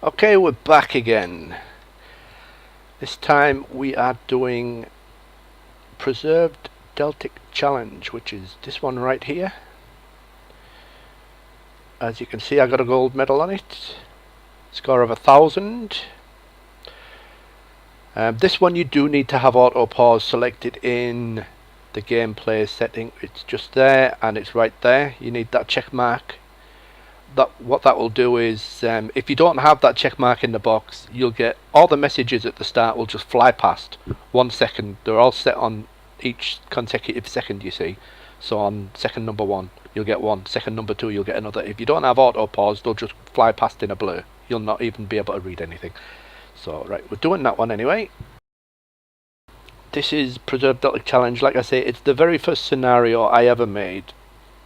Okay, we're back again. This time we are doing Preserved Deltic Challenge, which is this one right here. As you can see, I got a gold medal on it. Score of 1,000. This one you do need to have auto pause selected in the gameplay setting. It's just there and it's right there. You need that check mark. What that will do is, if you don't have that check mark in the box, you'll get all the messages at the start will just fly past 1 second. They're all set on each consecutive second, you see. So on second number 1 you'll get 1, second number 2 you'll get another. If you don't have auto pause, they'll just fly past in a blur. You'll not even be able to read anything. So right, we're doing that one anyway. This is Preserved Deltic Challenge. Like I say, it's the very first scenario I ever made.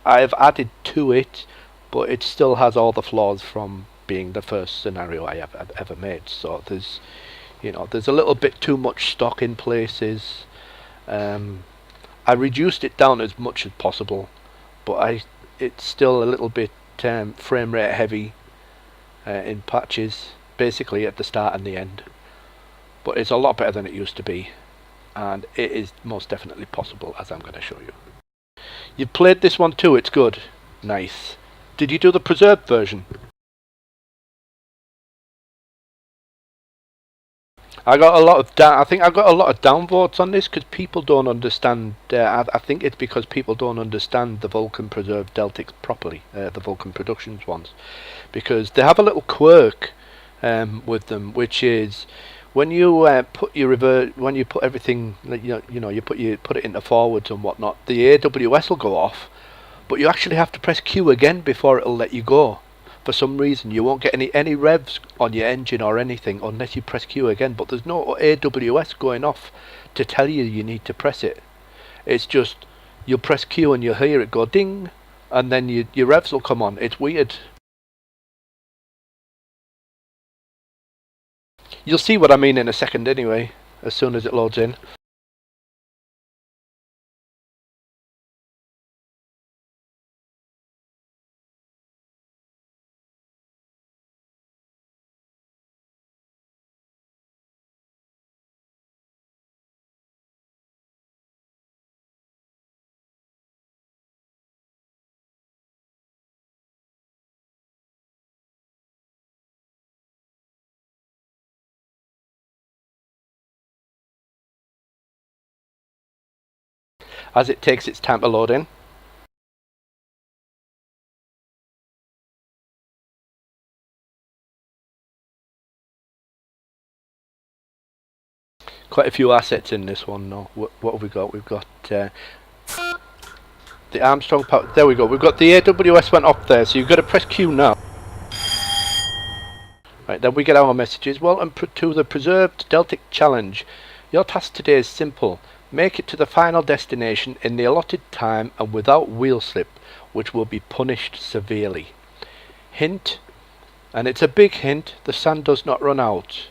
I've added to it, but it still has all the flaws from being the first scenario I have ever made. So there's a little bit too much stock in places. I reduced it down as much as possible, but it's still a little bit frame rate heavy in patches, basically at the start and the end. But it's a lot better than it used to be, and it is most definitely possible, as I'm going to show you. You've played this one too, it's good. Nice. Did you do the preserved version? I got a lot of I think I got a lot of downvotes on this because people don't understand. I think it's because people don't understand the Vulcan Preserved Deltics properly, the Vulcan Productions ones, because they have a little quirk with them, which is when you put your when you put everything, you put it into forwards and whatnot, the AWS will go off, but you actually have to press Q again before it'll let you go. For some reason you won't get any revs on your engine or anything unless you press Q again, but there's no AWS going off to tell you need to press it. It's just you'll press Q and you'll hear it go ding, and then your revs will come on. It's weird. You'll see what I mean in a second anyway, as soon as it loads in. As it takes its time to load in. Quite a few assets in this one though. What have we got? We've got the Armstrong power. There we go. We've got the AWS went up there, so you've got to press Q now. Right, then we get our messages. Welcome to the Preserved Deltic Challenge. Your task today is simple. Make it to the final destination in the allotted time and without wheel slip, which will be punished severely. Hint, and it's a big hint, the sand does not run out.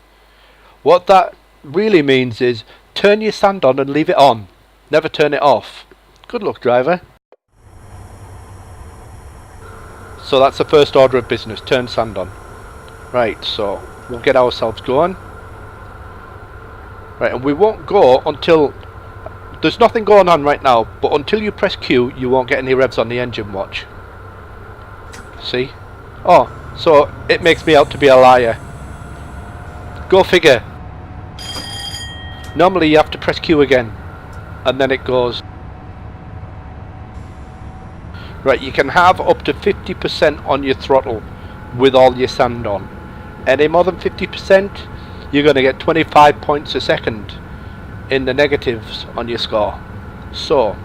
What that really means is turn your sand on and leave it on. Never turn it off. Good luck, driver. So that's the first order of business, turn sand on. Right, so we'll get ourselves going. Right, and we won't go until there's nothing going on right now, but until you press Q you won't get any revs on the engine, watch. See? Oh, so it makes me out to be a liar. Go figure. Normally you have to press Q again and then it goes. Right, you can have up to 50% on your throttle with all your sand on. Any more than 50%, you're going to get 25 points a second in the negatives on your score. So,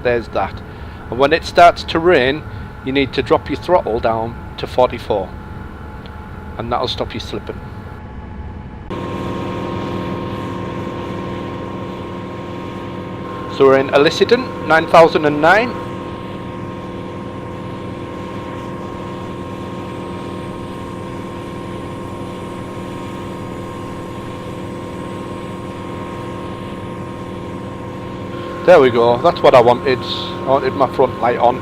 there's that. And when it starts to rain, you need to drop your throttle down to 44. And that'll stop you slipping. So we're in Eliciton, 9009. There we go, that's what I wanted. I wanted my front light on.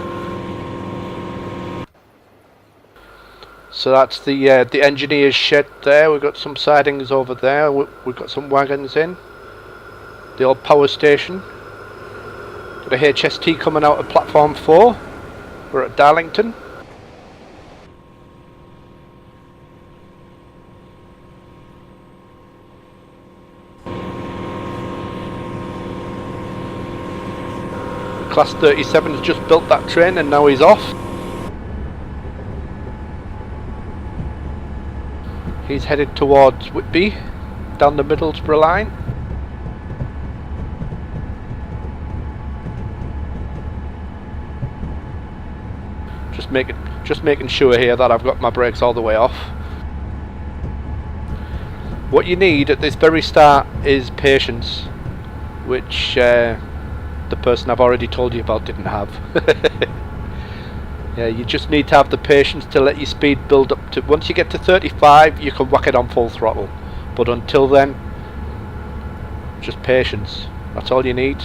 So that's the engineer's shed there. We've got some sidings over there. We've got some wagons in. The old power station. Got a HST coming out of platform 4. We're at Darlington. Class 37 has just built that train and now he's off. He's headed towards Whitby, down the Middlesbrough line. Just making sure here that I've got my brakes all the way off. What you need at this very start is patience, which the person I've already told you about didn't have. Yeah, you just need to have the patience to let your speed build up to... Once you get to 35, you can whack it on full throttle. But until then, just patience. That's all you need.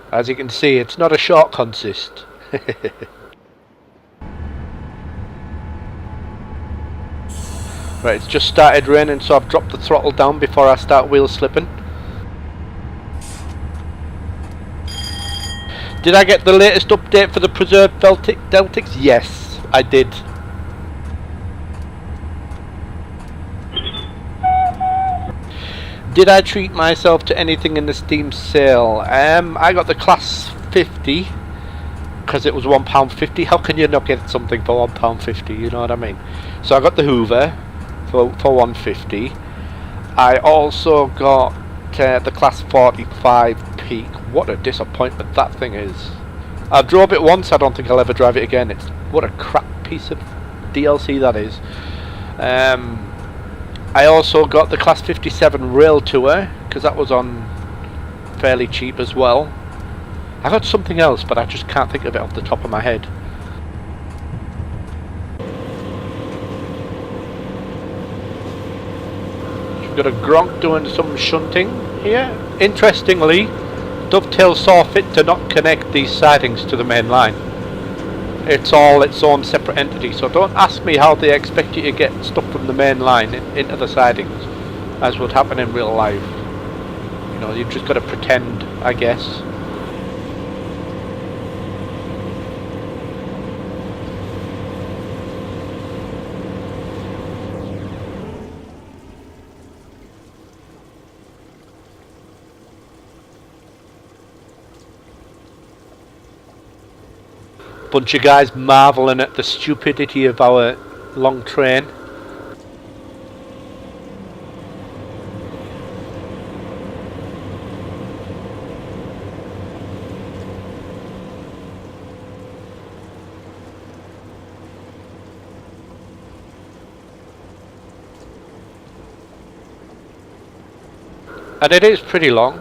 As you can see, it's not a short consist. Right, it's just started raining, so I've dropped the throttle down before I start wheel slipping. Did I get the latest update for the preserved Deltics? Yes, I did. Did I treat myself to anything in the Steam sale? I got the Class 50 because it was £1.50. How can you not get something for £1.50? You know what I mean? So I got the Hoover for £1.50. I also got the Class 45 Peak. What a disappointment that thing is. I drove it once. I don't think I'll ever drive it again. It's what a crap piece of DLC that is. I also got the Class 57 Rail Tour because that was on fairly cheap as well. I got something else, but I just can't think of it off the top of my head. We've got a Gronk doing some shunting here. Interestingly, Dovetail saw fit to not connect these sidings to the main line. It's all its own separate entity, so don't ask me how they expect you to get stuff from the main line into the sidings, as would happen in real life. You know, you've just got to pretend, I guess. Bunch of guys marvelling at the stupidity of our long train. And it is pretty long.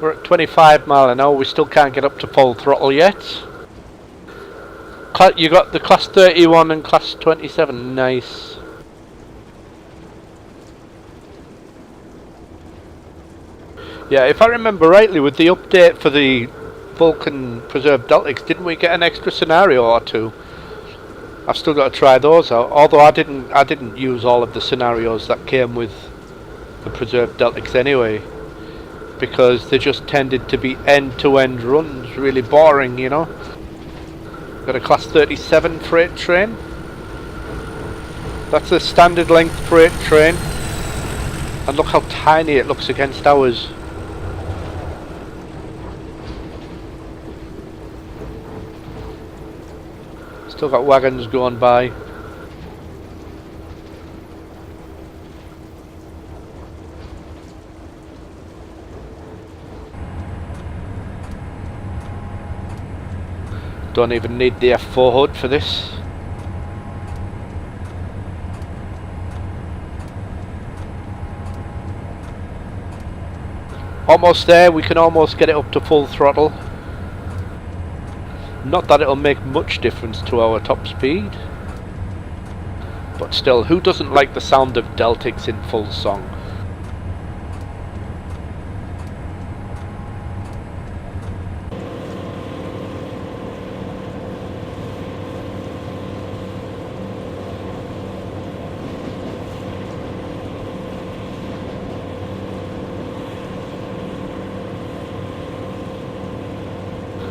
We're at 25 mile an hour. We still can't get up to full throttle yet. You got the Class 31 and Class 27, nice. Yeah, if I remember rightly, with the update for the Vulcan Preserved Deltics, didn't we get an extra scenario or two? I've still got to try those out. Although I didn't use all of the scenarios that came with the Preserved Deltics anyway, because they just tended to be end-to-end runs, really boring, you know. Got a Class 37 freight train. That's a standard length freight train. And look how tiny it looks against ours. Still got wagons going by. Don't even need the F4 hood for this. Almost there, we can almost get it up to full throttle. Not that it'll make much difference to our top speed. But still, who doesn't like the sound of Deltics in full song?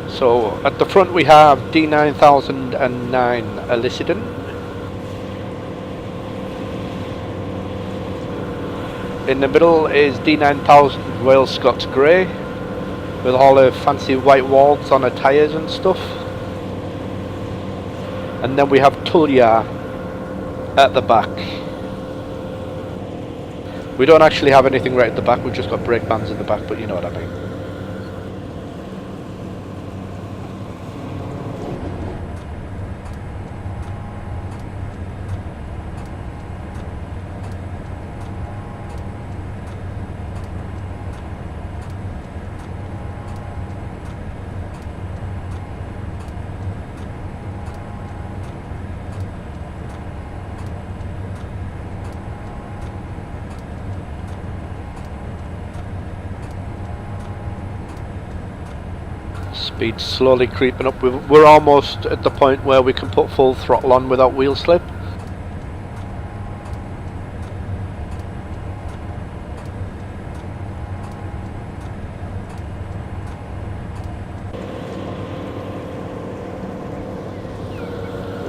So at the front we have D9009 Eliciton. In the middle is D9000 Royal Scots Grey, with all the fancy white walls on the tyres and stuff. And then we have Tulia at the back. We don't actually have anything right at the back, we've just got brake bands in the back, but you know what I mean. Speed slowly creeping up. We're almost at the point where we can put full throttle on without wheel slip.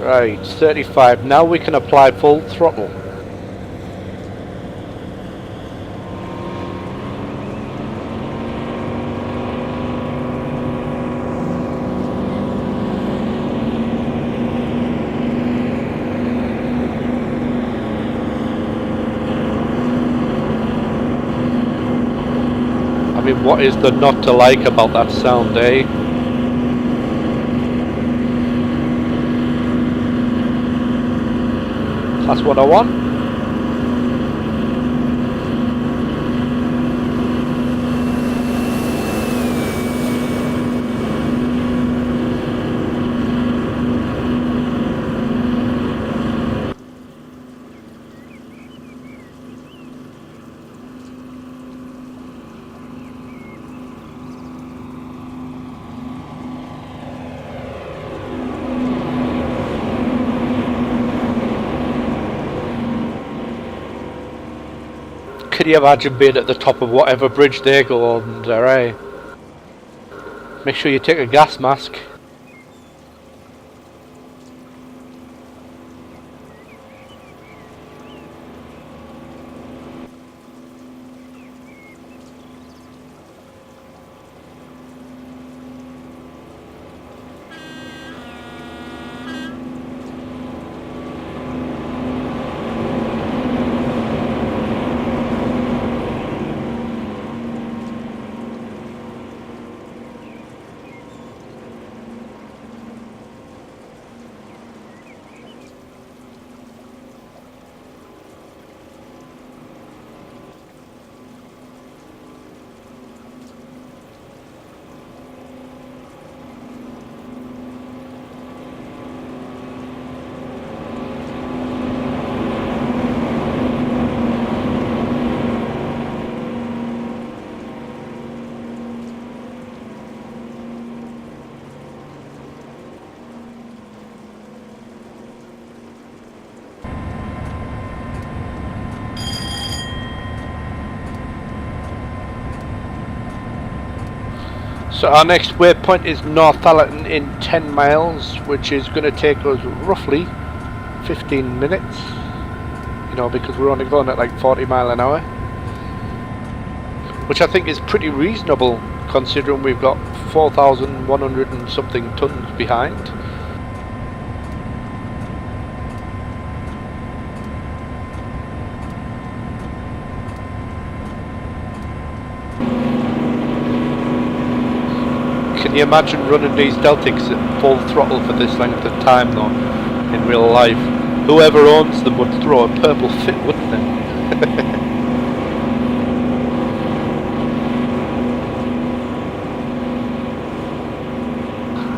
Right, 35. Now we can apply full throttle. I mean, what is there not to like about that sound, eh? That's what I want. Can you imagine being at the top of whatever bridge they go under, eh? Make sure you take a gas mask. So our next waypoint is Northallerton in 10 miles, which is going to take us roughly 15 minutes, you know, because we're only going at like 40 mile an hour, which I think is pretty reasonable considering we've got 4,100 and something tons behind. Can you imagine running these Deltics at full throttle for this length of time though, in real life? Whoever owns them would throw a purple fit, wouldn't they?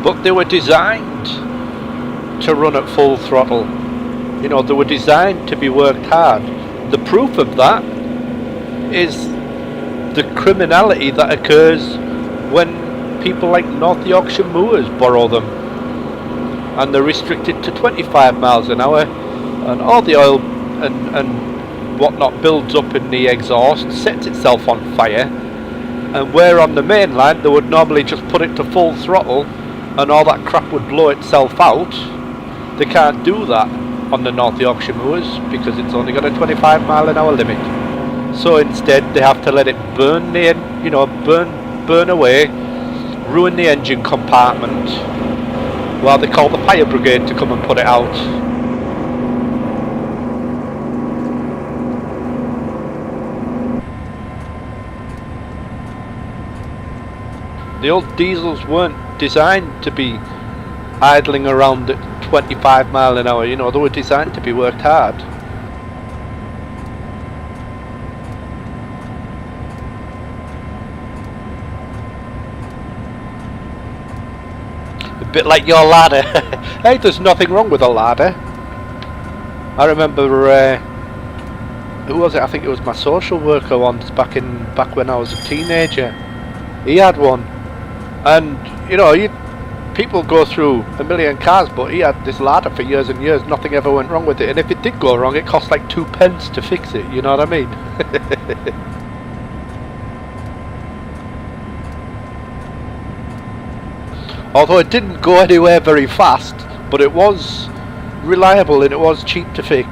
but they were designed to run at full throttle. You know, they were designed to be worked hard. The proof of that is the criminality that occurs when people like North Yorkshire Moors borrow them, and they're restricted to 25 miles an hour, and all the oil and whatnot builds up in the exhaust, sets itself on fire, and where on the main line they would normally just put it to full throttle and all that crap would blow itself out. They can't do that on the North Yorkshire Moors because it's only got a 25 mile an hour limit. So instead they have to let it burn burn away, ruin the engine compartment, while they call the fire brigade to come and put it out. The old diesels weren't designed to be idling around at 25 mile an hour, you know, they were designed to be worked hard. A bit like your ladder. Hey, there's nothing wrong with a ladder. I remember, who was it? I think it was my social worker once back when I was a teenager. He had one, and you know, people go through a million cars, but he had this ladder for years and years. Nothing ever went wrong with it, and if it did go wrong, it cost like 2 pence to fix it. You know what I mean? Although it didn't go anywhere very fast, but it was reliable and it was cheap to fix.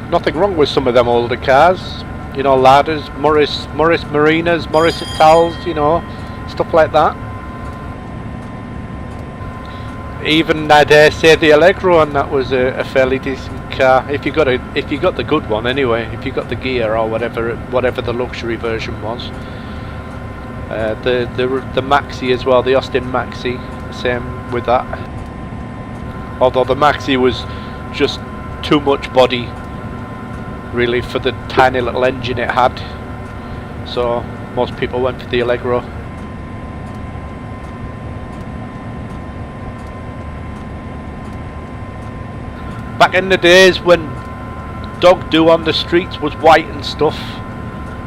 Nothing wrong with some of them older cars, you know, ladders, Morris Marinas, Morris Itals, you know, stuff like that. Even I dare say the Allegro, and that was a fairly decent car. If you got the good one anyway, if you got the gear or whatever the luxury version was. The Maxi as well, the Austin Maxi, same with that. Although the Maxi was just too much body, really, for the tiny little engine it had, so most people went for the Allegro. Back in the days when dog do on the streets was white and stuff,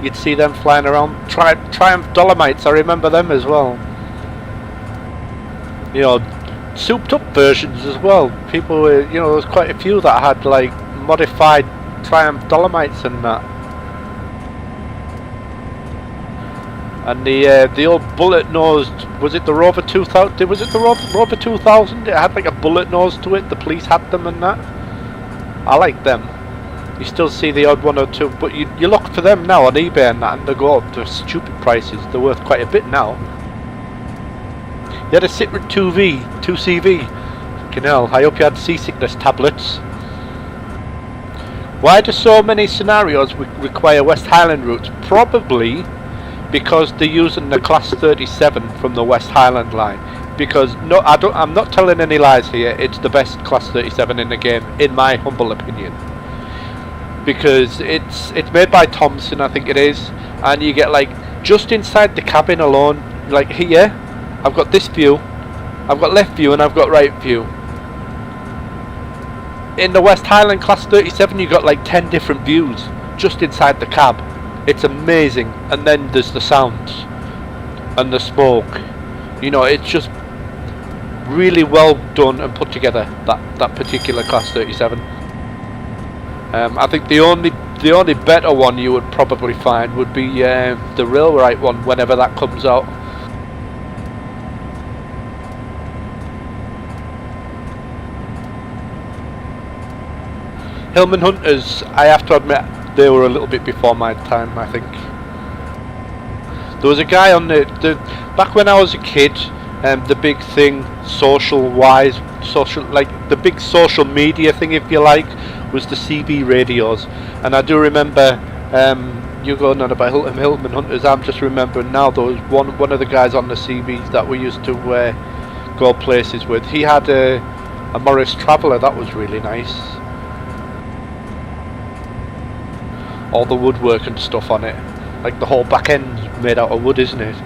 you'd see them flying around. Triumph Dolomites, I remember them as well. You know, souped up versions as well. People were, you know, there's quite a few that had like modified Triumph Dolomites and that, and the old bullet nosed, was it the Rover 2000? Was it the Rover 2000? It had like a bullet nose to it. The police had them and that. I like them. You still see the odd one or two, but you look for them now on eBay and that, and they go up to stupid prices. They're worth quite a bit now. You had a Citroen 2CV. Fucking hell, I hope you had seasickness tablets. Why do so many scenarios require West Highland routes? Probably because they're using the Class 37 from the West Highland line. Because I'm not telling any lies here. It's the best Class 37 in the game, in my humble opinion. Because it's made by Thompson, I think it is, and you get like just inside the cabin alone, like here, I've got this view, I've got left view, and I've got right view. In the West Highland Class 37 you got like 10 different views just inside the cab. It's amazing. And then there's the sounds and the smoke. You know, it's just really well done and put together, that particular Class 37. I think the only better one you would probably find would be the Railwright one whenever that comes out. Hillman Hunters, I have to admit, they were a little bit before my time, I think. There was a guy on the back when I was a kid. The big thing, social like the big social media thing, if you like, was the CB radios, and I do remember. You going on about Hilton Hunters? I'm just remembering now. There was one of the guys on the CBs that we used to go places with. He had a Morris Traveller that was really nice. All the woodwork and stuff on it, like the whole back end's made out of wood, isn't it?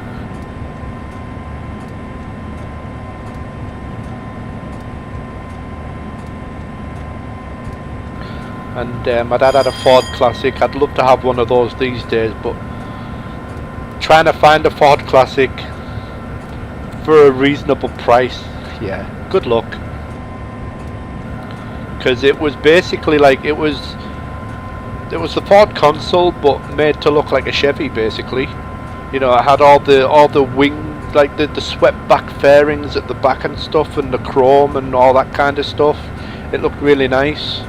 And my dad had a Ford Classic. I'd love to have one of those these days, but trying to find a Ford Classic for a reasonable price, yeah, good luck. Because it was basically like it was the Ford console, but made to look like a Chevy, basically. You know, it had all the wing, like the swept back fairings at the back and stuff, and the chrome and all that kind of stuff. It looked really nice.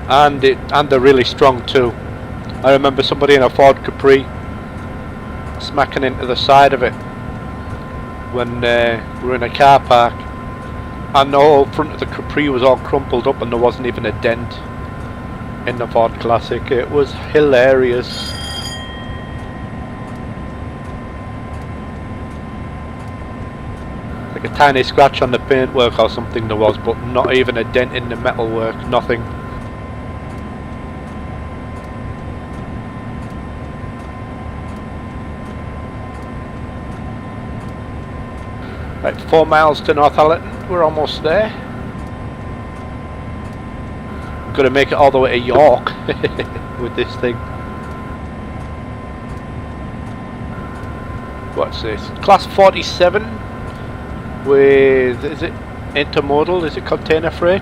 And they're really strong too. I remember somebody in a Ford Capri smacking into the side of it when we were in a car park, and the whole front of the Capri was all crumpled up and there wasn't even a dent in the Ford Classic. It was hilarious. Like a tiny scratch on the paintwork or something there was, but not even a dent in the metalwork, nothing. Right, 4 miles to Northallerton, we're almost there. We've got to make it all the way to York with this thing. What's this? Class 47 with, is it intermodal? Is it container freight?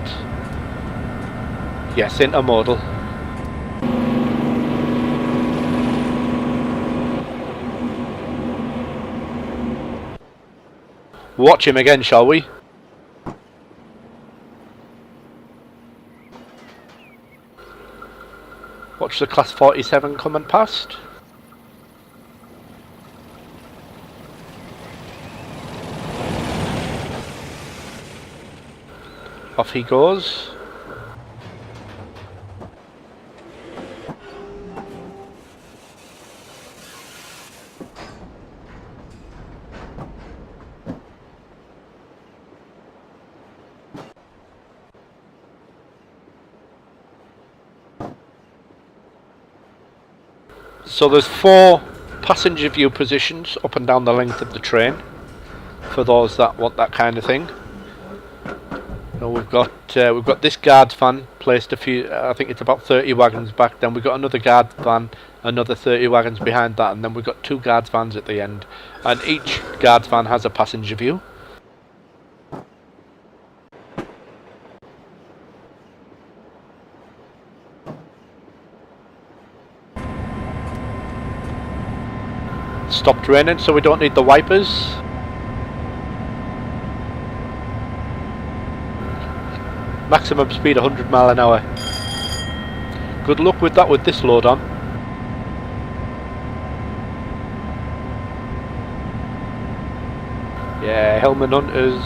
Yes, intermodal. Watch him again, shall we? Watch the Class 47 coming past. Off he goes. So there's 4 passenger view positions up and down the length of the train for those that want that kind of thing. So we've got this guard's van placed a few, I think it's about 30 wagons back. Then we've got another guard van, another 30 wagons behind that, and then we've got 2 guards vans at the end. And each guard's van has a passenger view. Stopped raining, so we don't need the wipers. Maximum speed 100 mile an hour. Good luck with that with this load on. Yeah, Hillman Hunters,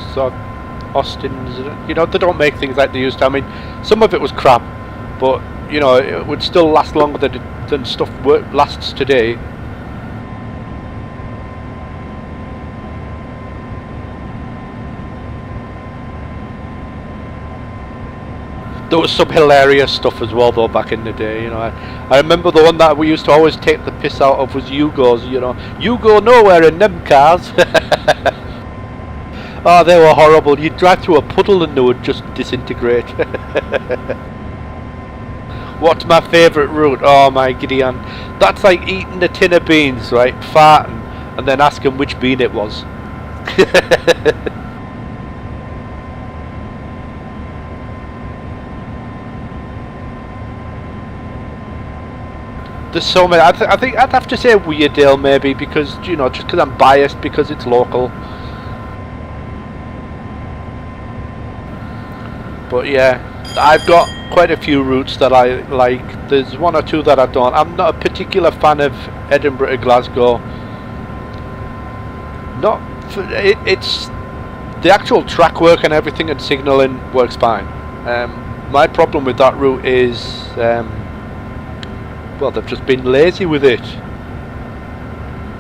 Austin's, you know, they don't make things like they used to. I mean, some of it was crap, but, you know, it would still last longer than stuff lasts today. There was some hilarious stuff as well though back in the day, you know. I remember the one that we used to always take the piss out of was Yugos, you know. You go nowhere in them cars. Oh, they were horrible. You'd drive through a puddle and they would just disintegrate. What's my favourite route? Oh my Gideon. That's like eating a tin of beans, right? Farting, and then asking which bean it was. There's so many. I think I'd have to say Weardale maybe, because you know, just because I'm biased because it's local. But yeah, I've got quite a few routes that I like. There's one or two that I don't. I'm not a particular fan of Edinburgh to Glasgow. Not for, it's the actual track work and everything and signalling works fine. My problem with that route is, well, they've just been lazy with it,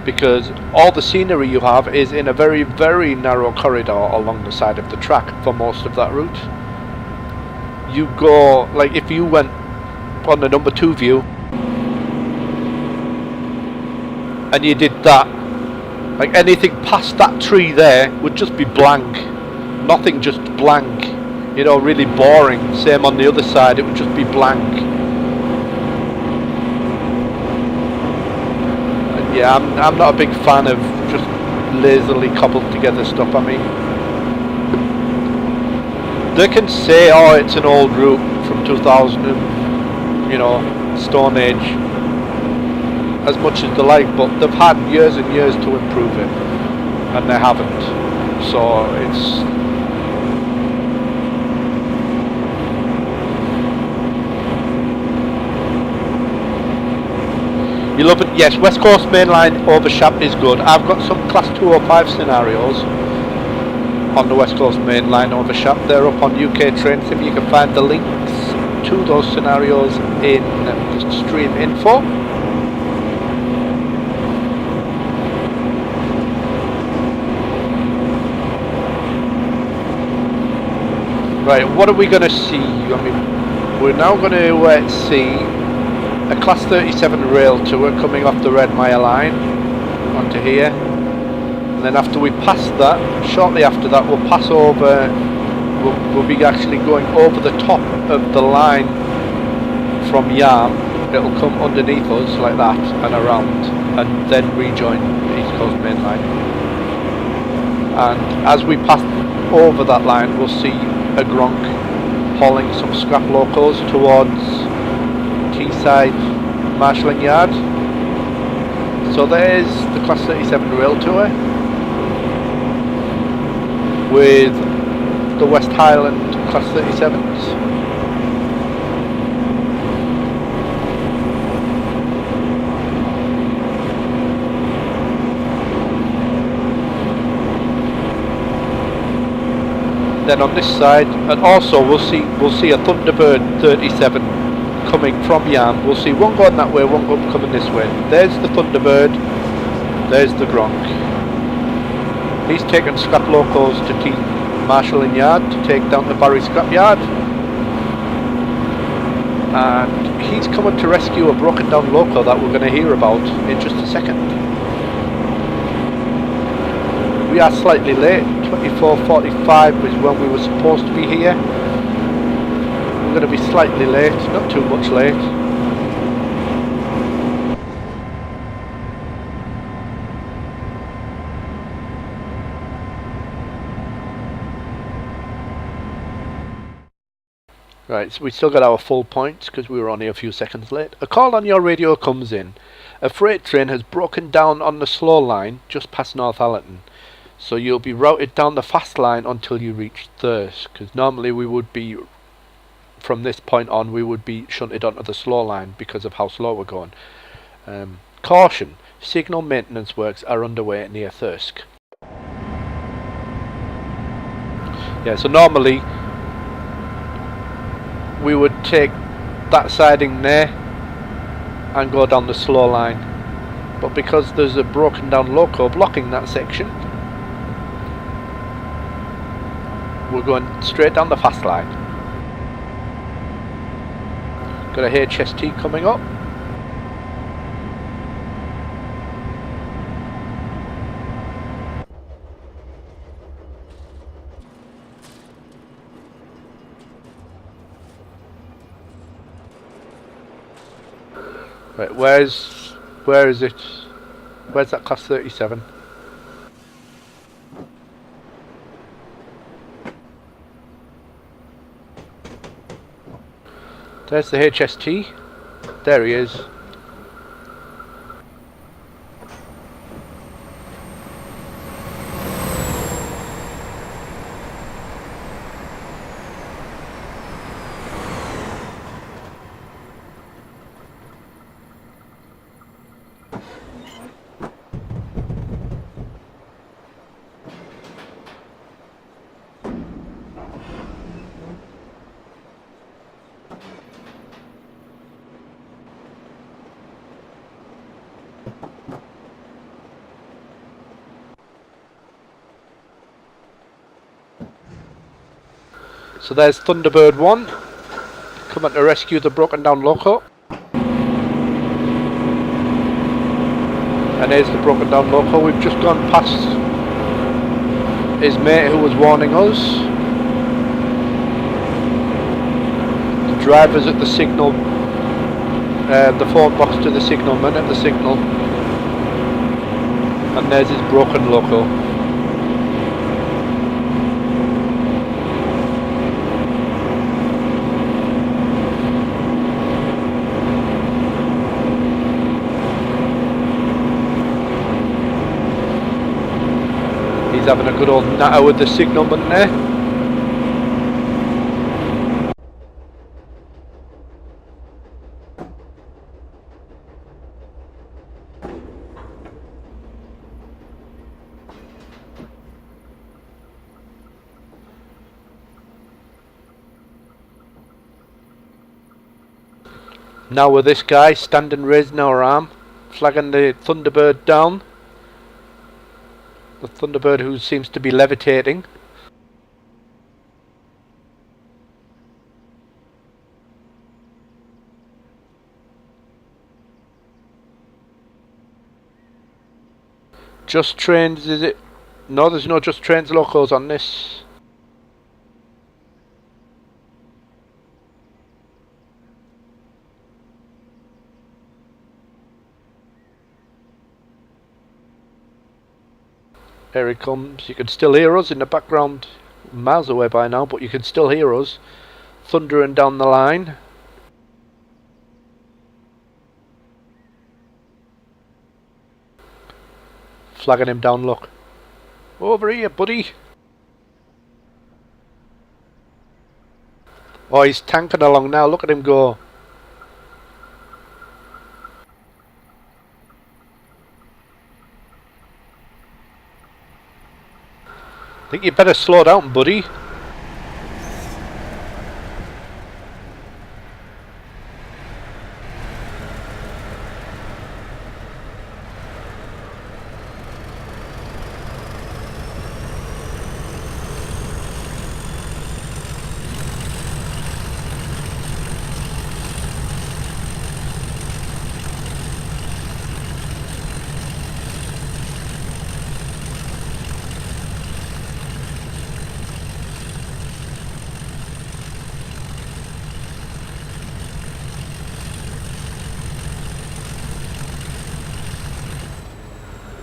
because all the scenery you have is in a very, very narrow corridor along the side of the track for most of that route. You go, like if you went on the number 2 view and you did that, like anything past that tree there would just be blank. Nothing, just blank. You know, really boring. Same on the other side, it would just be blank. And yeah, I'm not a big fan of just lazily cobbled together stuff. I mean, they can say, oh, it's an old route from 2000 and, you know, Stone Age, as much as they like, but they've had years and years to improve it, and they haven't. So it's... You love it? Yes, West Coast Main Line over Shap is good. I've got some Class 205 scenarios on the West Coast Main Line over Shap. They're up on UK Train Sim. You can find the links to those scenarios in the stream info. Right, what are we going to see? I mean, we're now going to see a Class 37 rail tour coming off the Red Mile line onto here. And then after we pass that, shortly after that, we'll pass over, we'll be actually going over the top of the line from Yarm. It'll come underneath us like that and around, and then rejoin the East Coast Main Line. And as we pass over that line, we'll see a Gronk hauling some scrap locos towards Teesside Marshalling Yard. So there's the Class 37 rail tour with the West Highland Class 37s. Then on this side, and also we'll see a Thunderbird 37 coming from Yarm. We'll see one going that way, one coming this way. There's the Thunderbird, there's the Gronk. He's taking scrap locos to Marshalling Yard to take down the Barry scrap yard, and he's coming to rescue a broken down loco that we're going to hear about in just a second. We are slightly late. 24:45 is when we were supposed to be here. We're going to be slightly late, not too much late. Right, so we still got our full points because we were only a few seconds late. A call on your radio comes in. A freight train has broken down on the slow line just past Northallerton. So you'll be routed down the fast line until you reach Thirsk, because normally we would be, from this point on, we would be shunted onto the slow line because of how slow we're going. Caution, signal maintenance works are underway near Thirsk. Yeah, so normally we would take that siding there and go down the slow line, but because there's a broken down loco blocking that section, we're going straight down the fast line. Got a HST coming up. Right, where is it? Where's that Class 37? There's the HST. There he is. So there's Thunderbird 1 coming to rescue the broken down loco. And here's the broken down loco. We've just gone past his mate who was warning us. The driver's at the signal, the phone box to the signalman at the signal. And there's his broken loco. He's having a good old natter with the signalman there. Now with this guy standing raising our arm, flagging the Thunderbird down. The Thunderbird who seems to be levitating. Just Trains, is it? No, there's no Just Trains locos on this. Here he comes. You can still hear us in the background, miles away by now, but you can still hear us thundering down the line. Flagging him down, look. Over here, buddy. Oh, he's tanking along now. Look at him go. I think you better slow down, buddy.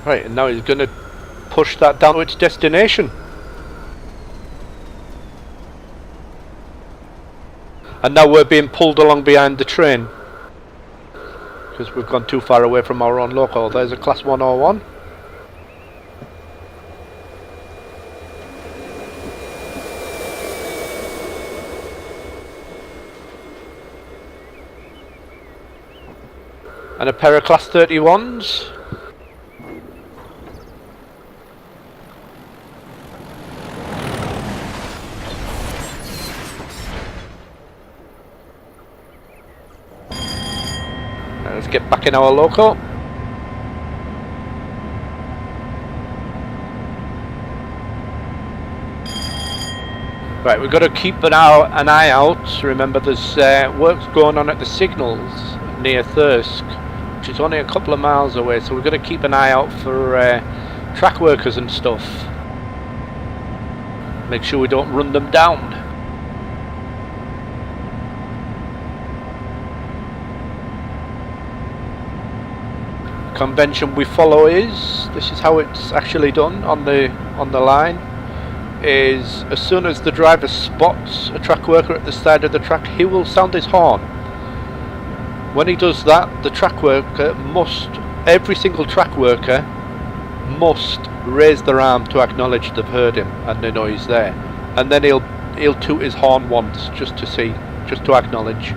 Right, and now he's going to push that down to its destination. And now we're being pulled along behind the train because we've gone too far away from our own loco. There's a Class 101. And a pair of Class 31s. Let's get back in our loco. Right, we've got to keep an eye out. Remember, there's works going on at the signals near Thirsk, which is only a couple of miles away, so we've got to keep an eye out for track workers and stuff. Make sure we don't run them down. Convention we follow is, this is how it's actually done on the line, is as soon as the driver spots a track worker at the side of the track, he will sound his horn. When he does that, the track worker must, every single track worker must raise their arm to acknowledge they've heard him and they know he's there, and then he'll toot his horn once just to see, just to acknowledge.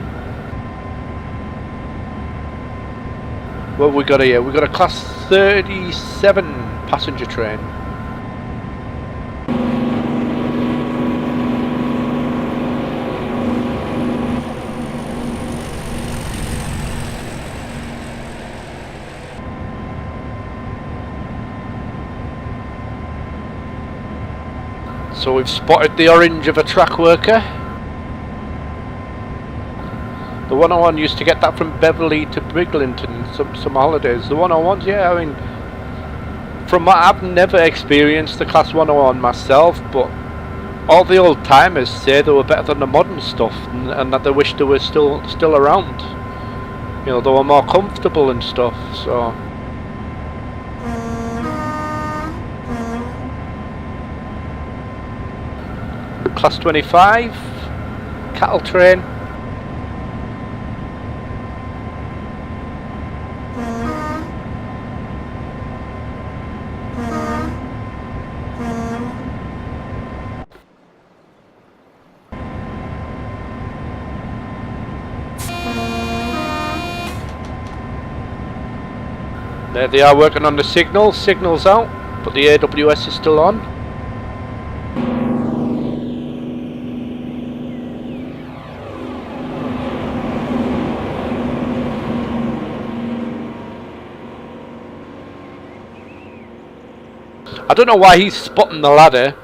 What have we got here? We've got a Class 37 passenger train. So we've spotted the orange of a track worker. The 101 used to get that from Beverley to Briglington, some holidays. The 101s, yeah, I mean, from what I've never experienced the Class 101 myself, but all the old timers say they were better than the modern stuff, and that they wish they were still around. You know, they were more comfortable and stuff. So Class 25, cattle train. There they are working on the signal's out, but the AWS is still on. I don't know why he's spotting the ladder.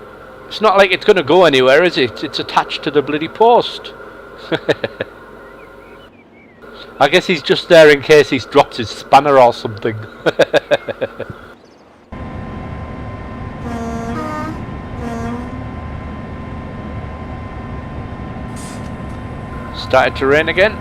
It's not like it's going to go anywhere, is it? It's attached to the bloody post. I guess he's just there in case he's dropped his spanner or something. Started to rain again.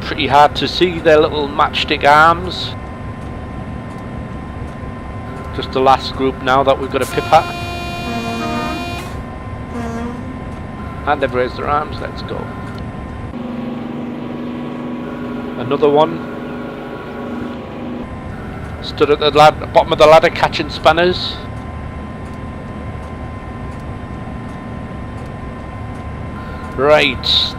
Pretty hard to see their little matchstick arms. Just the last group now that we've got to pip at. And they've raised their arms, let's go. Another one. Stood at the bottom of the ladder catching spanners. Right.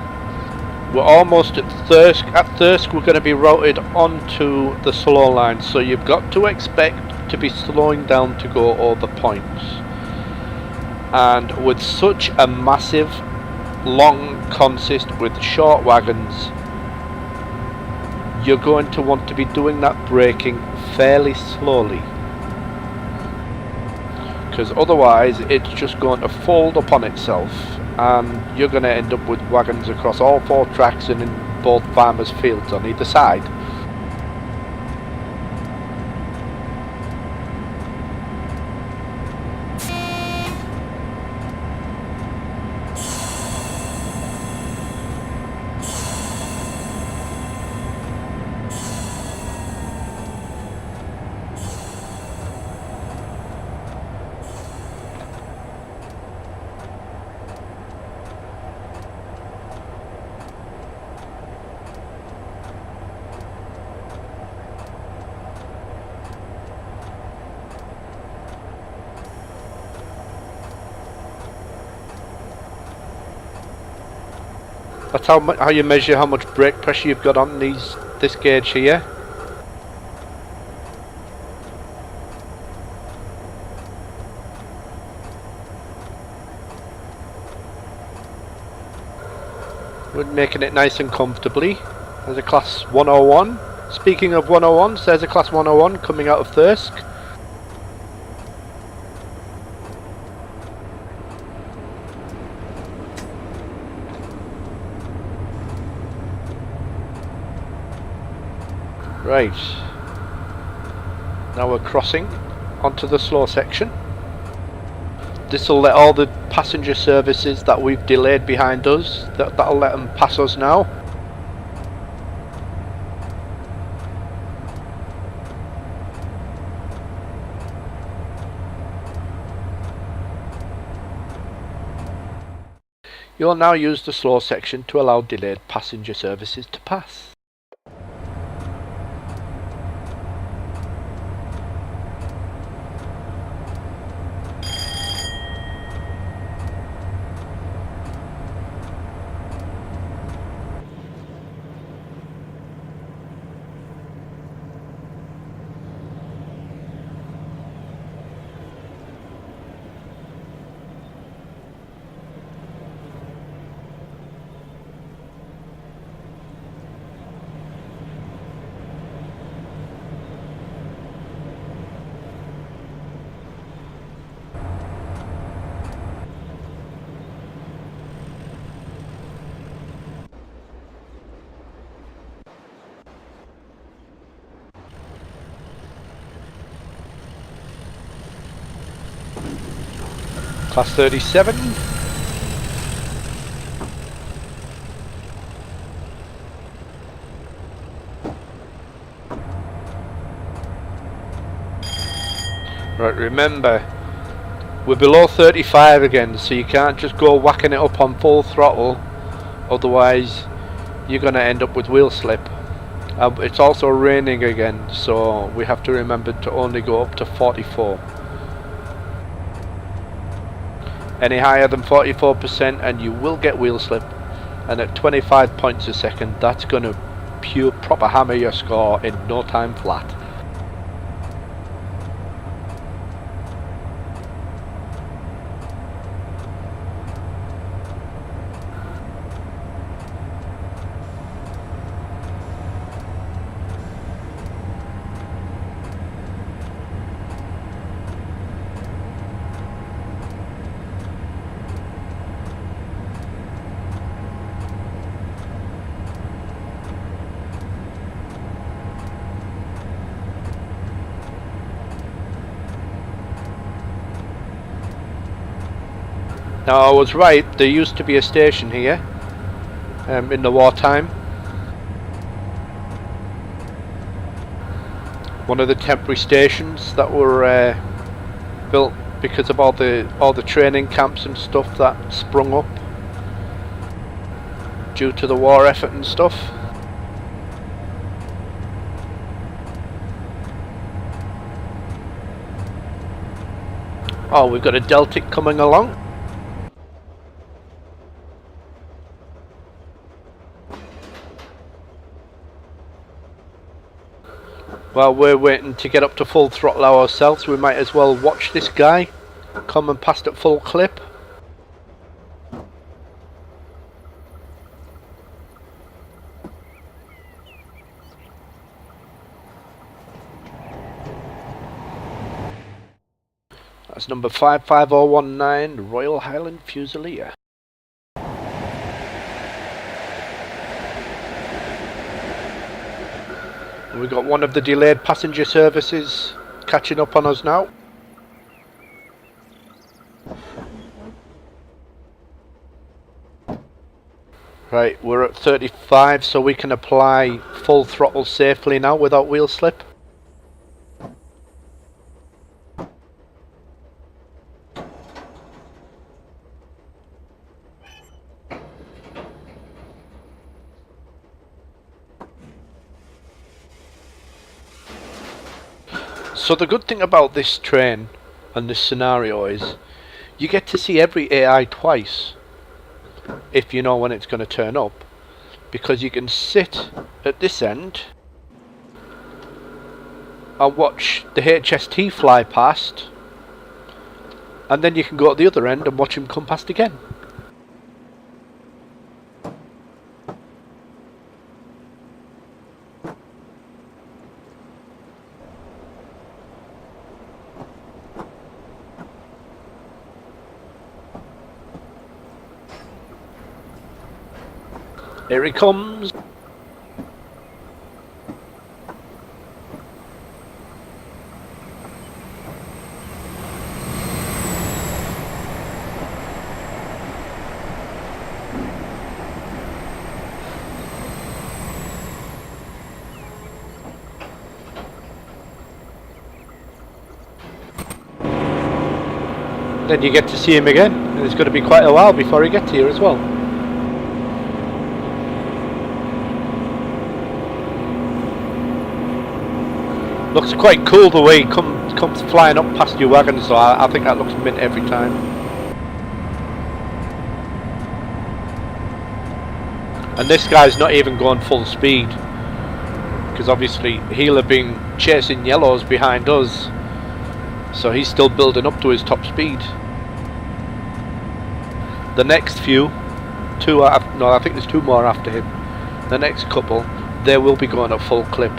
We're almost at Thirsk. At Thirsk we're going to be routed onto the slow line, so you've got to expect to be slowing down to go over points. And with such a massive long consist with short wagons, you're going to want to be doing that braking fairly slowly, because otherwise it's just going to fold upon itself and you're going to end up with wagons across all 4 tracks and in both farmers' fields on either side. That's how you measure how much brake pressure you've got on this gauge here. We're making it nice and comfortably. There's a class 101. Speaking of 101s, there's a class 101 coming out of Thirsk. Right, now we're crossing onto the slow section. This will let all the passenger services that we've delayed behind us, that'll let them pass us now. You'll now use the slow section to allow delayed passenger services to pass. Past 37. Right, remember, we're below 35 again, so you can't just go whacking it up on full throttle, otherwise you're going to end up with wheel slip. It's also raining again, so we have to remember to only go up to 44. Any higher than 44% and you will get wheel slip, and at 25 points a second that's going to pure proper hammer your score in no time flat. Now I was right, there used to be a station here in the wartime. One of the temporary stations that were built because of all the training camps and stuff that sprung up due to the war effort and stuff. Oh, we've got a Deltic coming along. While we're waiting to get up to full throttle ourselves, we might as well watch this guy coming past at full clip. That's number 55019, the Royal Highland Fusilier. We've got one of the delayed passenger services catching up on us now. Right, we're at 35, so we can apply full throttle safely now without wheel slip. So the good thing about this train and this scenario is you get to see every AI twice if you know when it's going to turn up, because you can sit at this end and watch the HST fly past, and then you can go at the other end and watch him come past again. Here he comes. Then you get to see him again, and it's going to be quite a while before he gets here as well. Looks quite cool the way he comes flying up past your wagon, so I think that looks mint every time. And this guy's not even going full speed, because obviously he'll have been chasing yellows behind us, so he's still building up to his top speed. The next few, I think there's two more after him. The next couple, they will be going at full clip.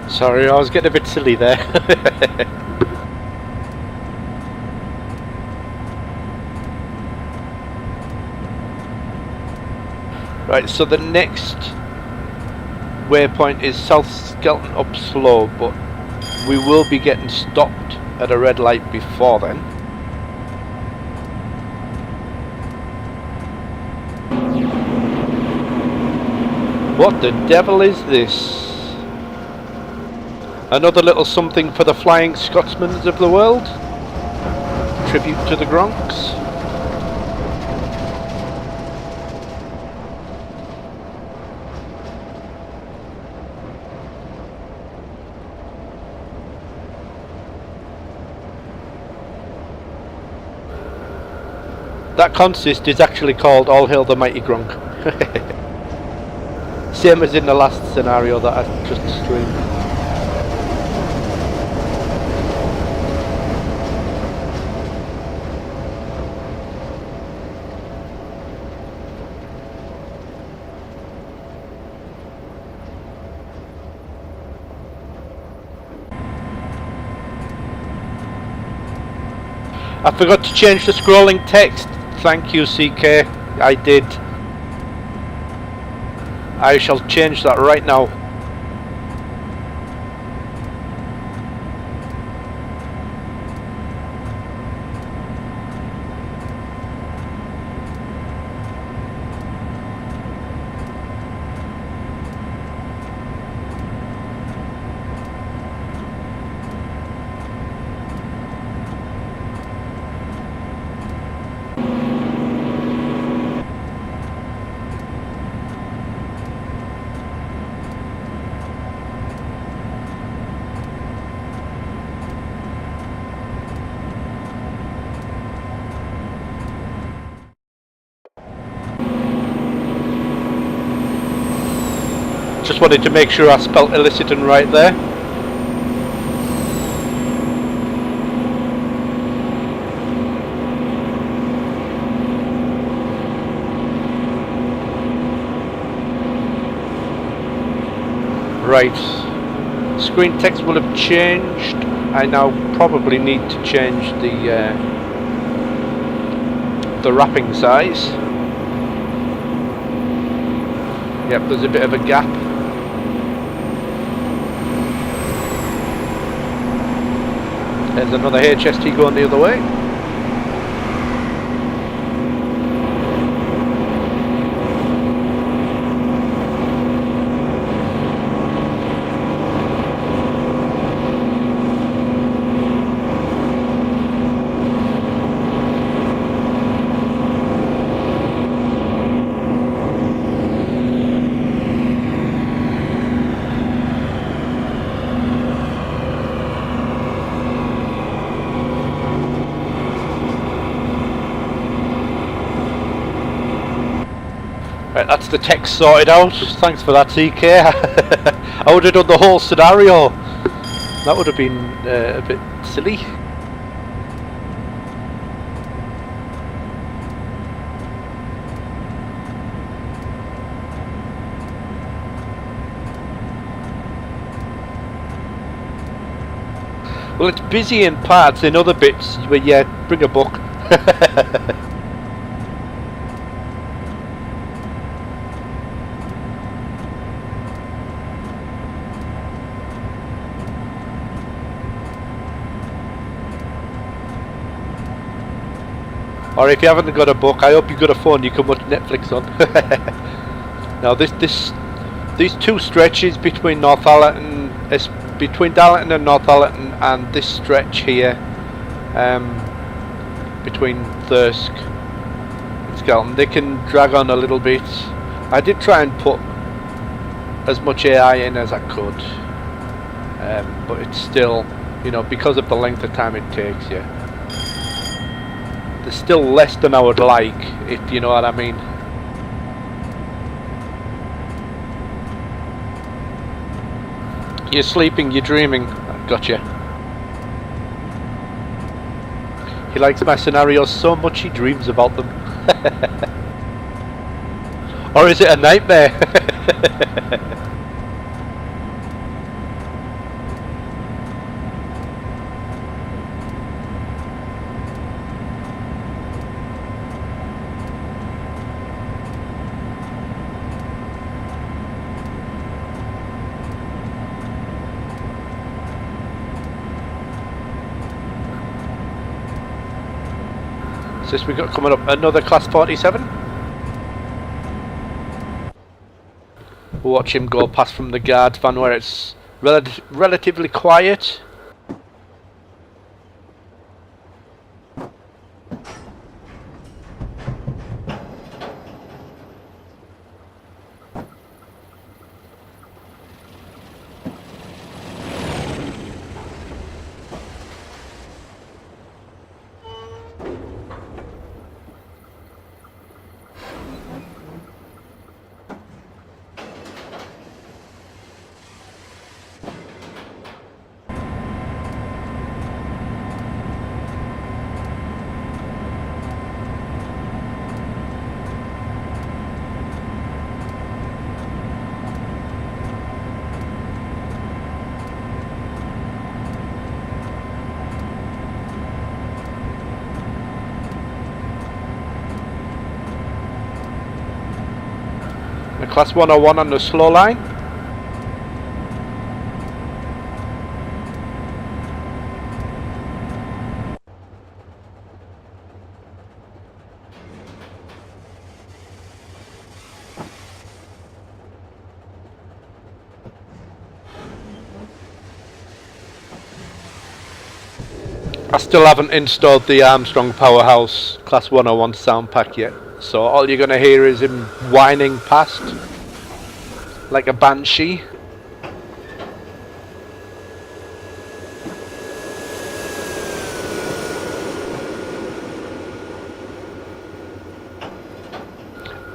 Sorry, I was getting a bit silly there. Right, so the next waypoint is South Skelton up slow, but we will be getting stopped at a red light before then. What the devil is this? Another little something for the Flying Scotsmen of the world? Tribute to the Gronks? That consist is actually called All Hail the Mighty Gronk. Same as in the last scenario that I just streamed. I forgot to change the scrolling text. Thank you, CK. I did. I shall change that right now. Just wanted to make sure I spelt Eliciton right there. Right. Screen text will have changed. I now probably need to change the wrapping size. Yep, there's a bit of a gap. There's another HST going the other way. Right, that's the text sorted out. Thanks for that, CK. I would have done the whole scenario. That would have been a bit silly. Well, it's busy in parts. In other bits, but yeah, bring a book. Or if you haven't got a book, I hope you've got a phone you can watch Netflix on. Now these two stretches between Northallerton, between Darlington and Northallerton, and this stretch here, between Thirsk and Skelton, they can drag on a little bit. I did try and put as much AI in as I could, but it's still, you know, because of the length of time it takes you. There's still less than I would like, if you know what I mean. You're sleeping, you're dreaming. Gotcha. He likes my scenarios so much he dreams about them. Or is it a nightmare? Since we got coming up another class 47. We'll watch him go past from the guard van where it's relatively quiet. The class 101 on the slow line. I still haven't installed the Armstrong Powerhouse Class 101 sound pack yet, so all you're going to hear is him whining past like a banshee.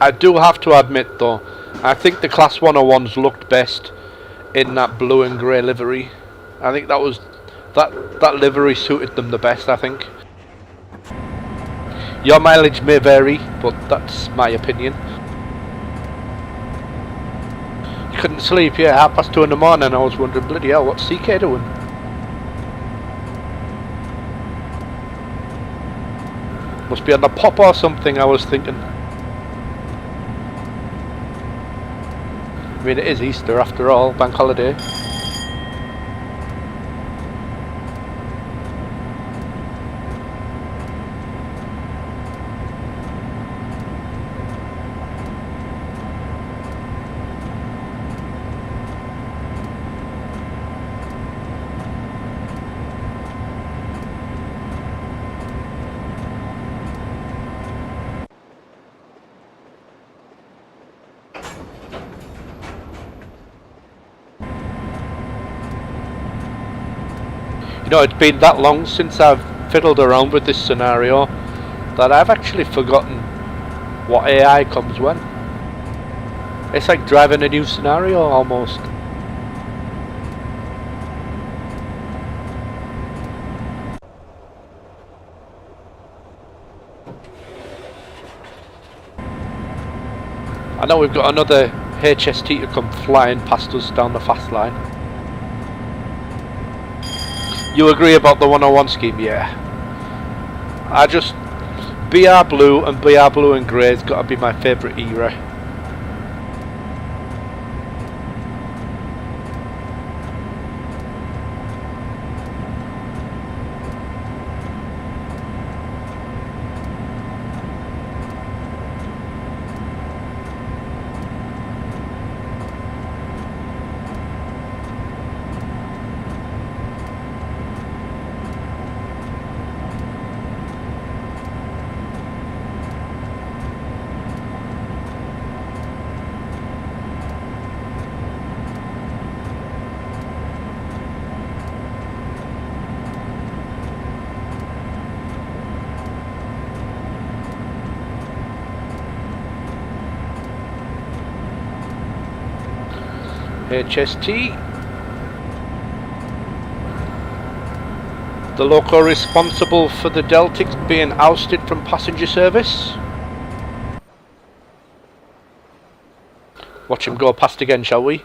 I do have to admit though, I think the Class 101s looked best in that blue and grey livery. I think that was that livery suited them the best, I think. Your mileage may vary, but that's my opinion. You couldn't sleep, yeah, 2:30 in the morning. I was wondering, bloody hell, what's CK doing? Must be on the pop or something, I was thinking. I mean, it is Easter after all, bank holiday. You know, it's been that long since I've fiddled around with this scenario that I've actually forgotten what AI comes when. It's like driving a new scenario almost. I know we've got another HST to come flying past us down the fast line. You agree about the 101 scheme? Yeah. I just... BR Blue and BR Blue and Grey has got to be my favourite era. HST. The loco responsible for the Deltic being ousted from passenger service. Watch him go past again, shall we?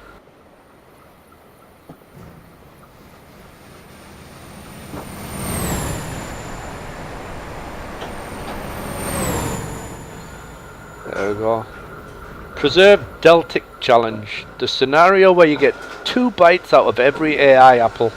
There we go. Preserve Deltic challenge. The scenario where you get 2 bites out of every AI apple.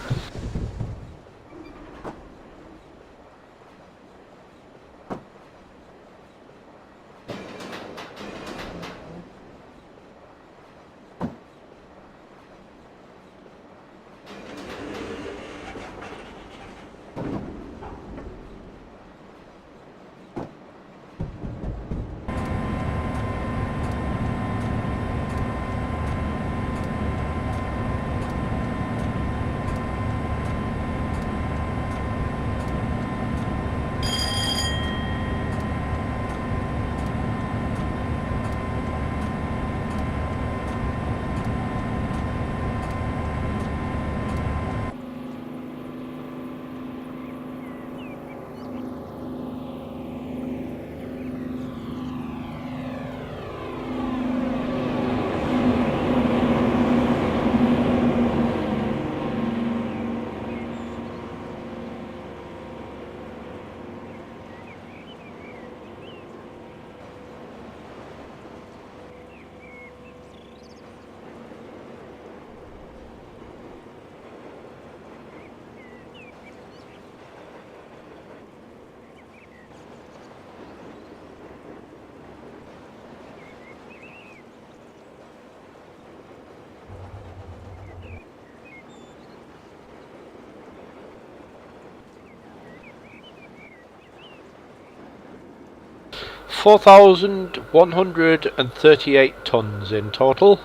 4,138 tons in total.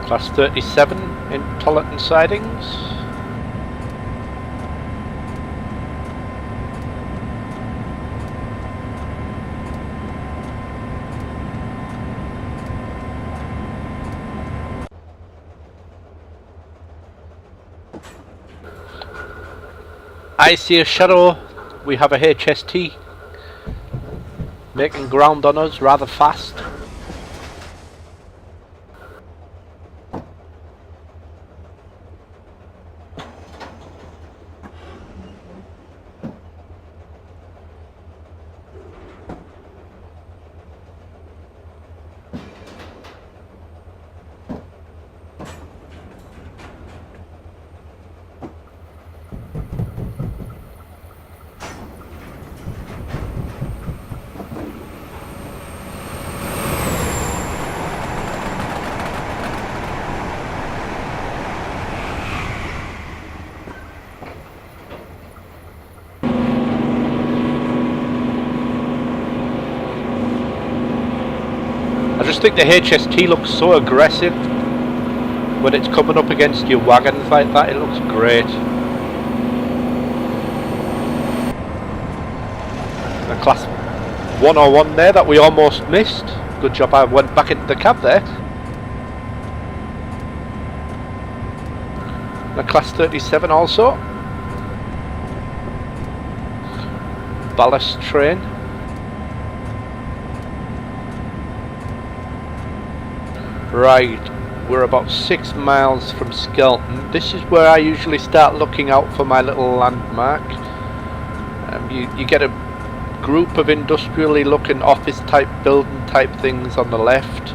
Class 37 in Tolleton sidings. I see a shadow. We have a HST making ground on us rather fast. I just think the HST looks so aggressive when it's coming up against your wagons like that. It looks great. The class 101 there that we almost missed. Good job I went back into the cab there. The class 37 also. Ballast train. Right, we're about 6 miles from Skelton. This is where I usually start looking out for my little landmark. You get a group of industrially looking office type building type things on the left.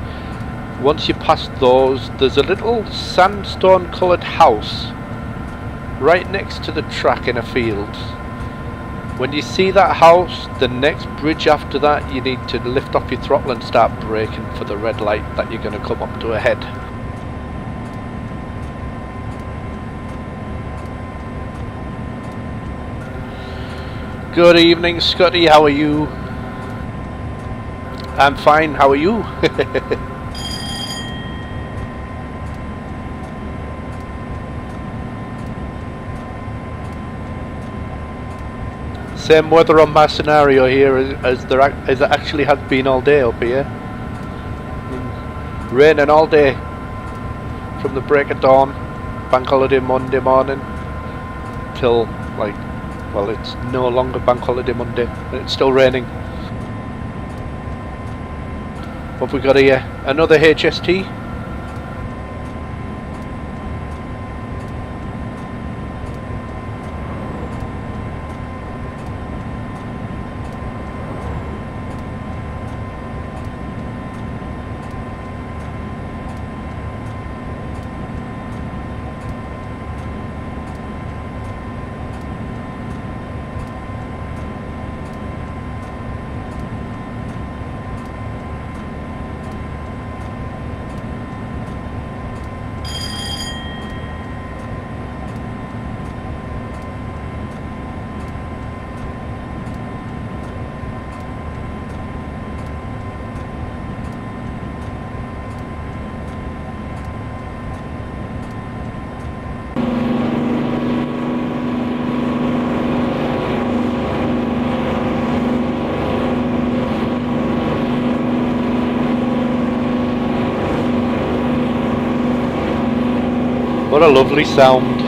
Once you pass those, there's a little sandstone coloured house right next to the track in a field. When you see that house, the next bridge after that, you need to lift off your throttle and start braking for the red light that you're going to come up to ahead. Good evening, Scotty, how are you? I'm fine, how are you? Same weather on my scenario here as it actually has been all day up here. Raining all day from the break of dawn, bank holiday Monday morning, till like, well, it's no longer bank holiday Monday, but it's still raining. What have we got here? Another HST. What a lovely sound.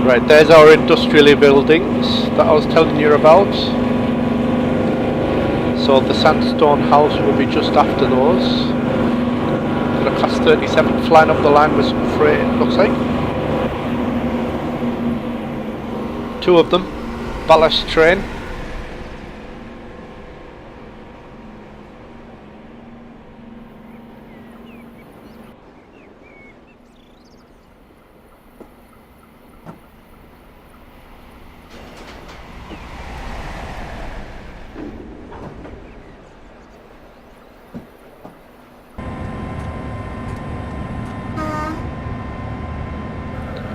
Right, there's our industrial buildings that I was telling you about. So the sandstone house will be just after those. Got a class 37 flying up the line with some freight, it looks like. Two of them. Ballast train.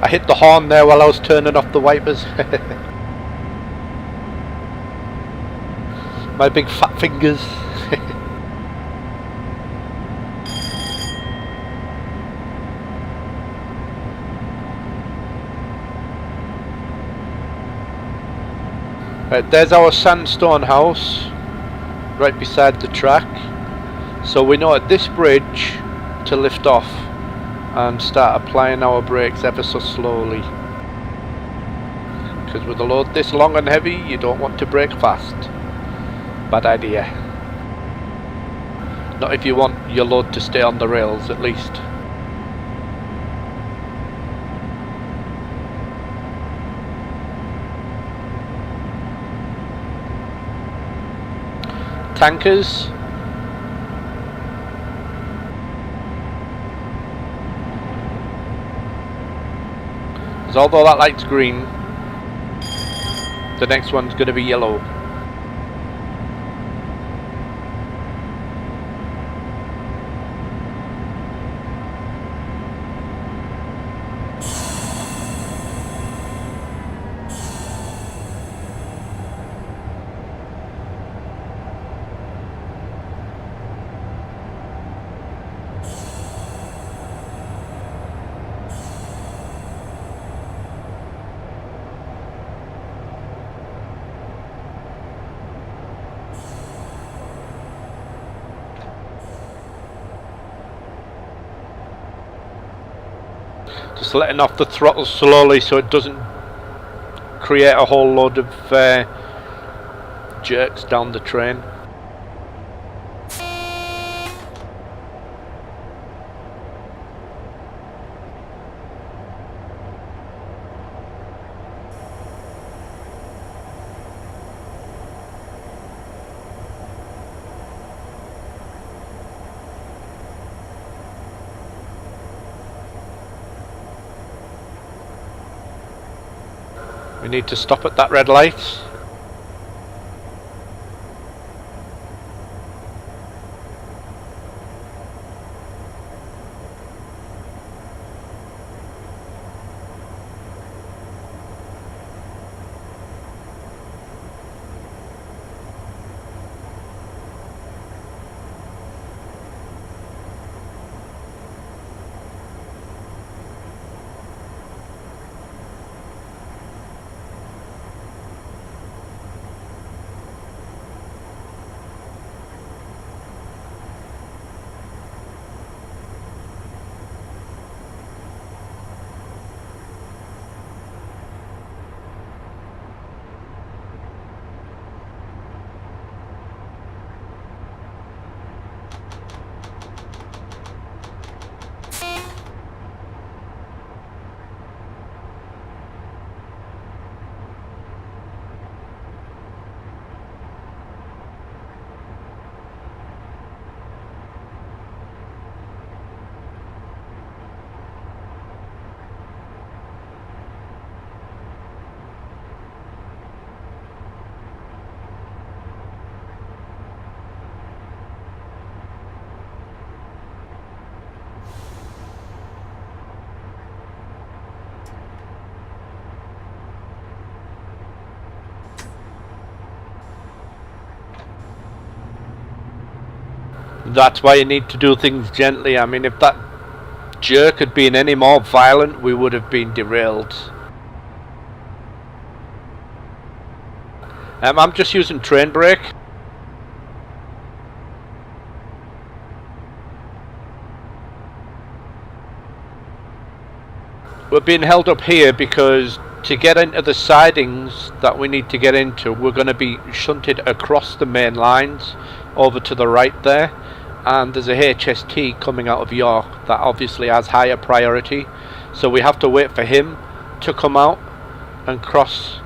I hit the horn there while I was turning off the wipers. My big fat fingers. Right, there's our sandstone house right beside the track. So we know at this bridge to lift off and start applying our brakes ever so slowly, because with a load this long and heavy you don't want to brake fast. Bad idea. Not if you want your load to stay on the rails at least. Tankers. Because although that light's green, the next one's going to be yellow. Just letting off the throttle slowly so it doesn't create a whole load of jerks down the train. We need to stop at that red light. That's why you need to do things gently. I mean, if that jerk had been any more violent, we would have been derailed. I'm just using train brake. We're being held up here because To get into the sidings that we need to get into, we're going to be shunted across the main lines over to the right there, and there's a HST coming out of York that obviously has higher priority, so we have to wait for him to come out and cross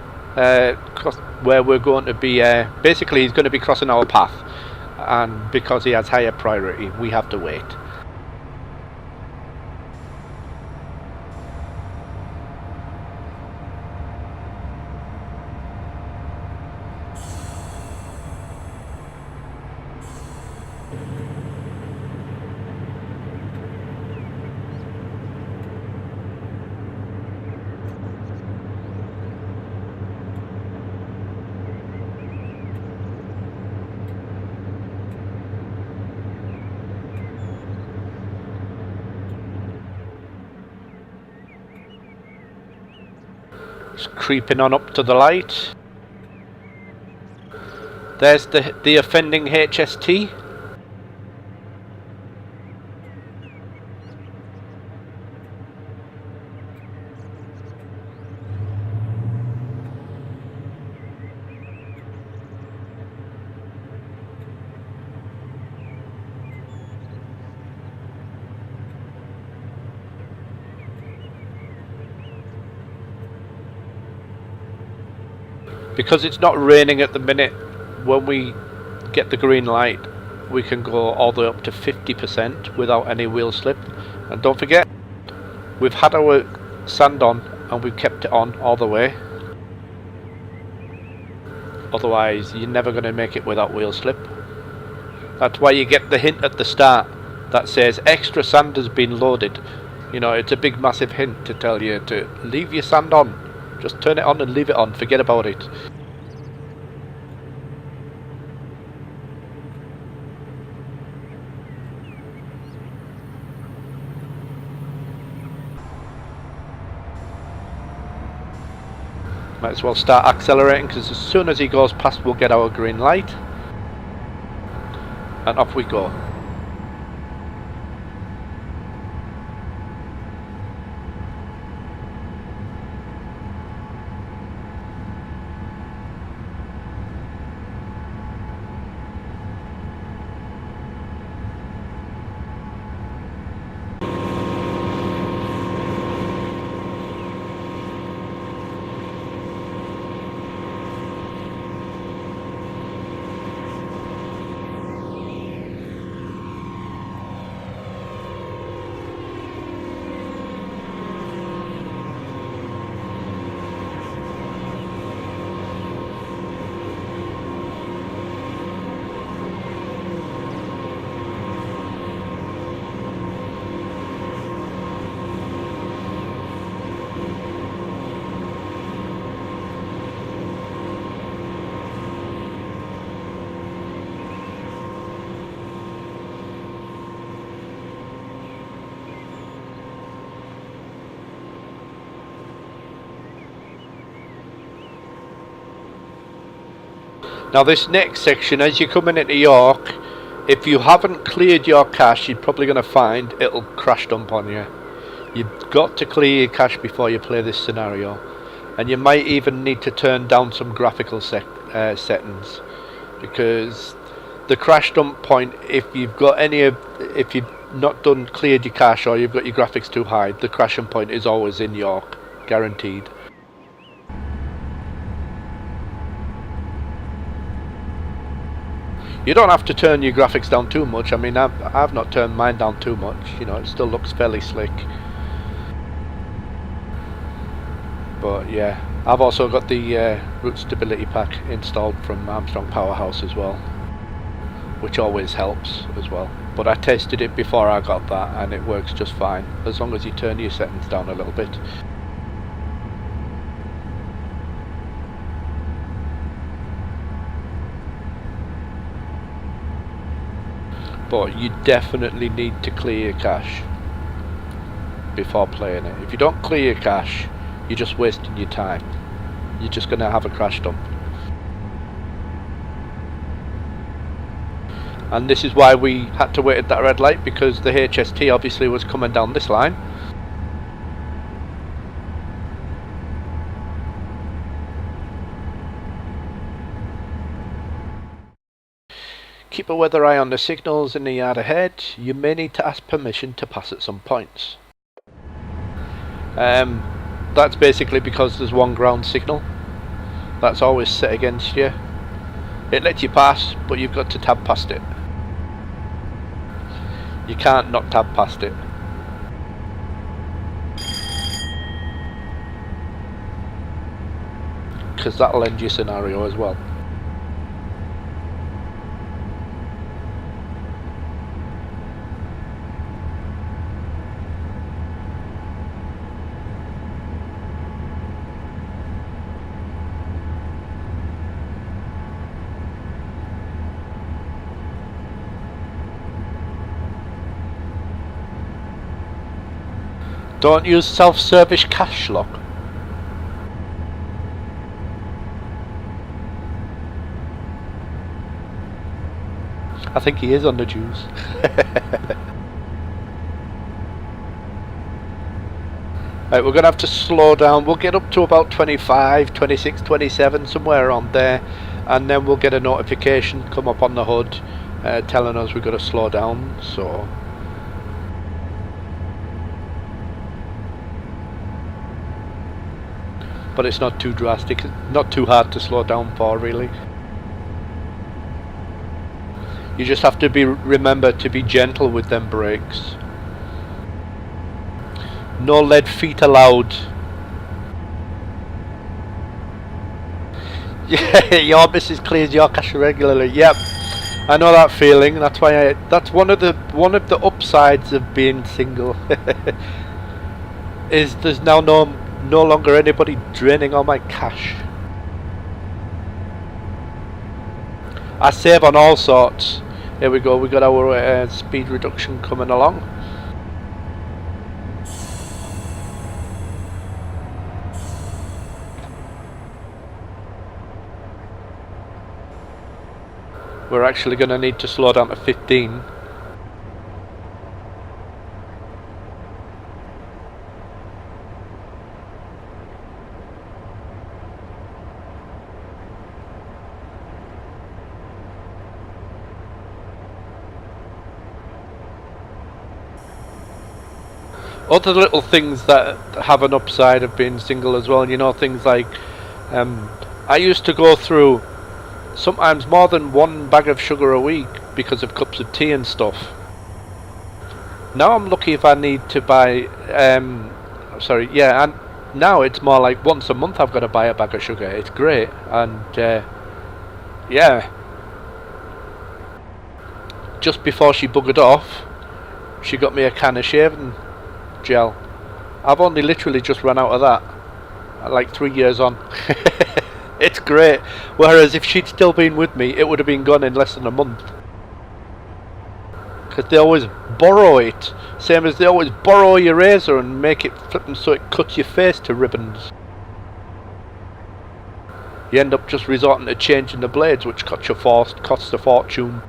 where we're going to be. Basically he's going to be crossing our path, and because he has higher priority we have to wait. It's creeping on up to the light. There's the offending HST. Because it's not raining at the minute, when we get the green light we can go all the way up to 50% without any wheel slip. And don't forget, we've had our sand on and we've kept it on all the way. Otherwise you're never going to make it without wheel slip. That's why you get the hint at the start that says extra sand has been loaded. You know, it's a big massive hint to tell you to leave your sand on. Just turn it on and leave it on, forget about it. Might as well start accelerating, because as soon as he goes past we'll get our green light. And off we go. Now this next section, as you're coming into York, if you haven't cleared your cache, you're probably going to find it'll crash dump on you. You've got to clear your cache before you play this scenario, and you might even need to turn down some graphical settings, because the crash dump point, if you've got if you've not cleared your cache or you've got your graphics too high, the crashing point is always in York, guaranteed. You don't have to turn your graphics down too much. I mean, I've not turned mine down too much. You know, it still looks fairly slick. But yeah, I've also got the root stability pack installed from Armstrong Powerhouse as well, which always helps as well. But I tested it before I got that and it works just fine, as long as you turn your settings down a little bit. But you definitely need to clear your cache before playing it. If you don't clear your cache, you're just wasting your time. You're just going to have a crash dump. And this is why we had to wait at that red light, because the HST obviously was coming down this line. Keep a weather eye on the signals in the yard ahead. You may need to ask permission to pass at some points. That's basically because there's one ground signal. That's always set against you. It lets you pass, but you've got to tab past it. You can't not tab past it. Because that'll end your scenario as well. Don't use self-service cash lock. I think he is on the juice. Right, we're going to have to slow down. We'll get up to about 25, 26, 27, somewhere around there. And then we'll get a notification come up on the HUD telling us we've got to slow down. So but it's not too drastic, not too hard to slow down for, really. You just have to remember to be gentle with them brakes. No lead feet allowed. Yeah, your missus clears your cash regularly. Yep, I know that feeling. That's why that's one of the upsides of being single. Is there's now no longer anybody draining all my cash. I save on all sorts. Here we go, we got our speed reduction coming along. We're actually going to need to slow down to 15. Other little things that have an upside of being single as well, you know, things like I used to go through sometimes more than one bag of sugar a week because of cups of tea and stuff. Now I'm lucky if I need to buy and now it's more like once a month I've got to buy a bag of sugar. It's great. And yeah, just before she buggered off, she got me a can of shaving gel. I've only literally just run out of that, like 3 years on. It's great. Whereas if she'd still been with me, it would have been gone in less than a month. Because they always borrow it. Same as they always borrow your razor and make it flipping so it cuts your face to ribbons. You end up just resorting to changing the blades, which costs a fortune.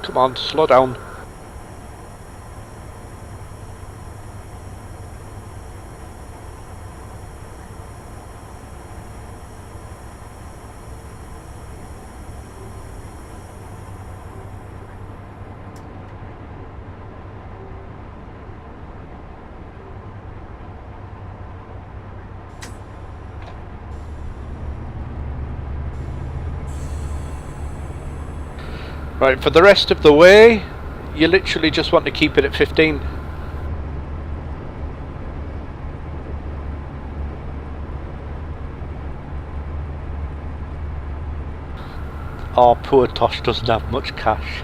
Come on, slow down. Right, for the rest of the way, you literally just want to keep it at 15. Oh, poor Tosh doesn't have much cash.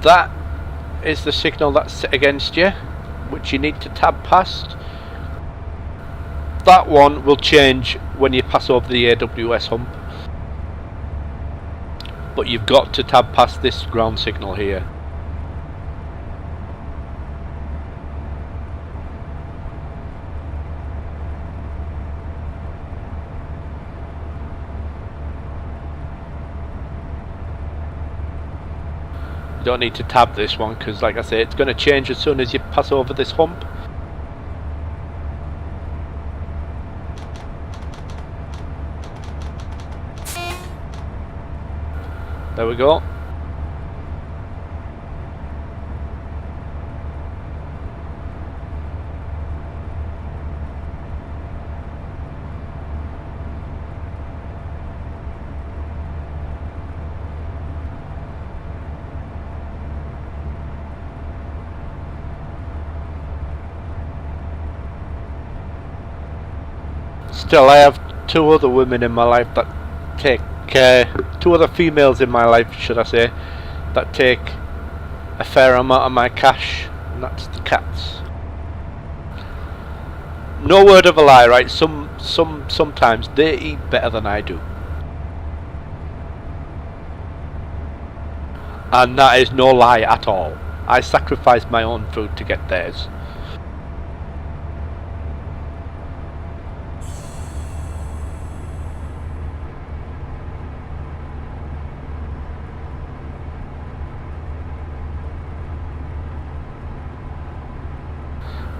That is the signal that's set against you, which you need to tab past. That one will change when you pass over the AWS hump, but you've got to tab past this ground signal here. You don't need to tab this one because, like I say, it's going to change as soon as you pass over this hump. There we go. Still, I have two other women in my life that take two other females in my life, should I say, that take a fair amount of my cash, and that's the cats. No word of a lie, right? Sometimes they eat better than I do, and that is no lie at all. I sacrifice my own food to get theirs.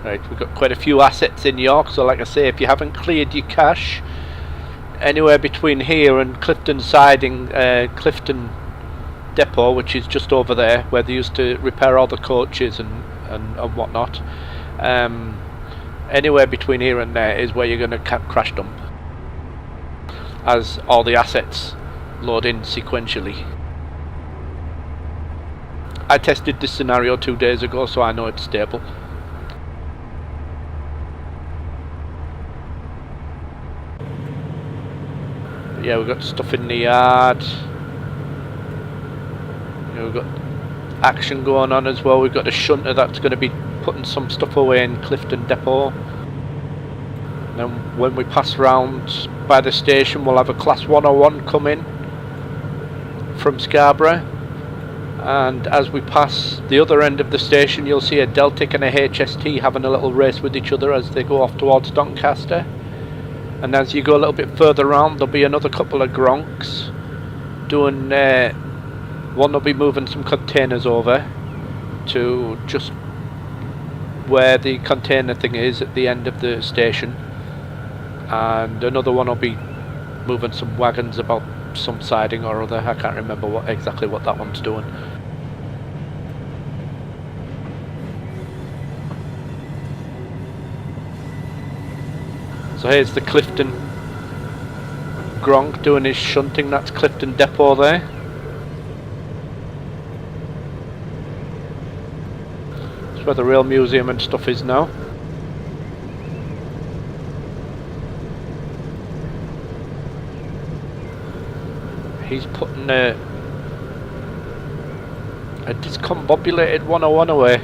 Right, we've got quite a few assets in York, so like I say, if you haven't cleared your cache anywhere between here and Clifton Siding, Clifton Depot, which is just over there where they used to repair all the coaches and whatnot, anywhere between here and there is where you're going to crash dump, as all the assets load in sequentially. I tested this scenario 2 days ago, so I know it's stable. Yeah, we've got stuff in the yard. Yeah, we've got action going on as well. We've got a shunter that's going to be putting some stuff away in Clifton Depot. And then when we pass round by the station, we'll have a Class 101 come in from Scarborough. And as we pass the other end of the station, you'll see a Deltic and a HST having a little race with each other as they go off towards Doncaster. And as you go a little bit further around, there'll be another couple of Gronks doing, one will be moving some containers over to just where the container thing is at the end of the station, and another one will be moving some wagons about some siding or other. I can't remember exactly what that one's doing. So here's the Clifton Gronk doing his shunting. That's Clifton Depot there. That's where the rail museum and stuff is now. He's putting a discombobulated 101 away.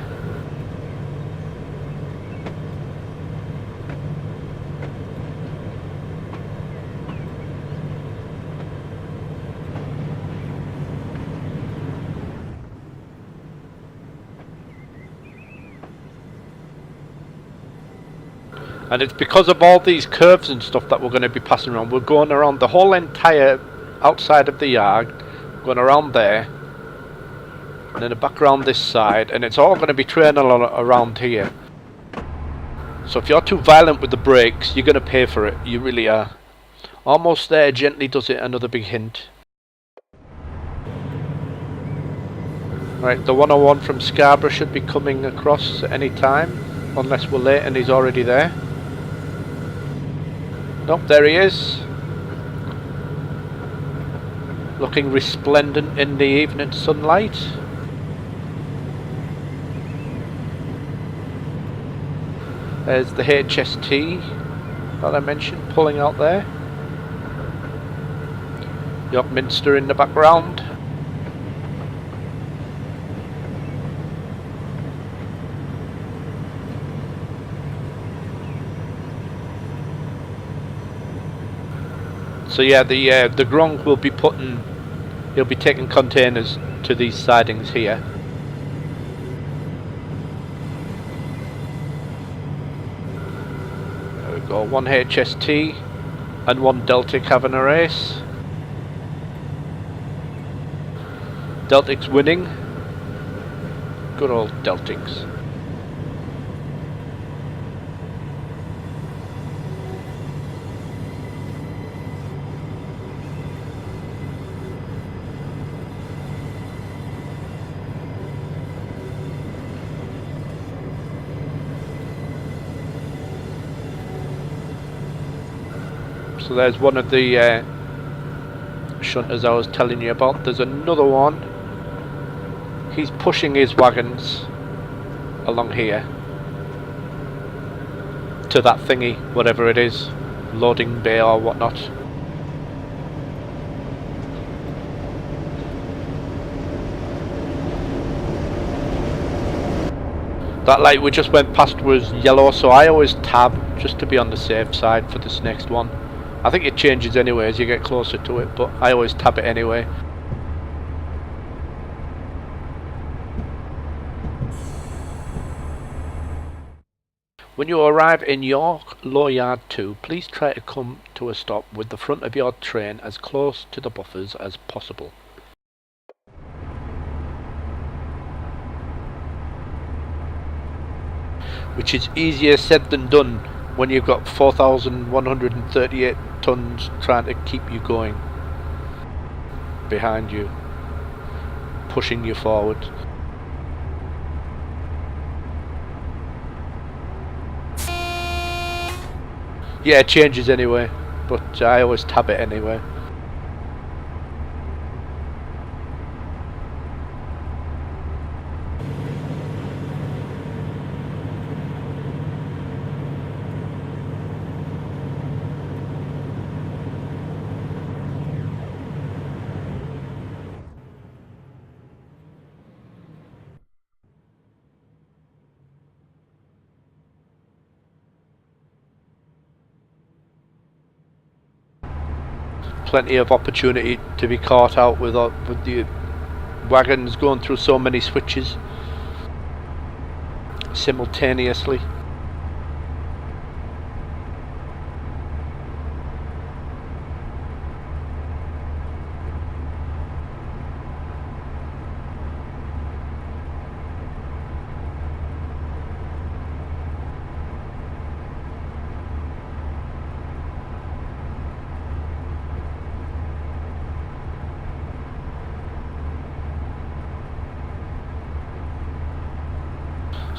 And it's because of all these curves and stuff that we're going to be passing around. We're going around the whole entire outside of the yard, going around there, and then back around this side, and it's all going to be training around here. So if you're too violent with the brakes, you're going to pay for it. You really are. Almost there, gently does it, another big hint. Right, the 101 from Scarborough should be coming across at any time, unless we're late and he's already there. Nope, there he is. Looking resplendent in the evening sunlight. There's the HST that I mentioned pulling out there. York Minster in the background. So yeah, the Gronk will be putting, he'll be taking containers to these sidings here. There we go, one HST and one Deltic having a race. Deltic's winning. Good old Deltics. So there's one of the shunters I was telling you about. There's another one. He's pushing his wagons along here to that thingy, whatever it is, loading bay or whatnot. That light we just went past was yellow, so I always tab just to be on the safe side for this next one. I think it changes anyway as you get closer to it, but I always tab it anyway. When you arrive in York Low Yard 2, please try to come to a stop with the front of your train as close to the buffers as possible. Which is easier said than done when you've got 4,138 tons trying to keep you going behind you, pushing you forward. Yeah, it changes anyway, but I always tab it anyway. Plenty of opportunity to be caught out with the wagons going through so many switches simultaneously.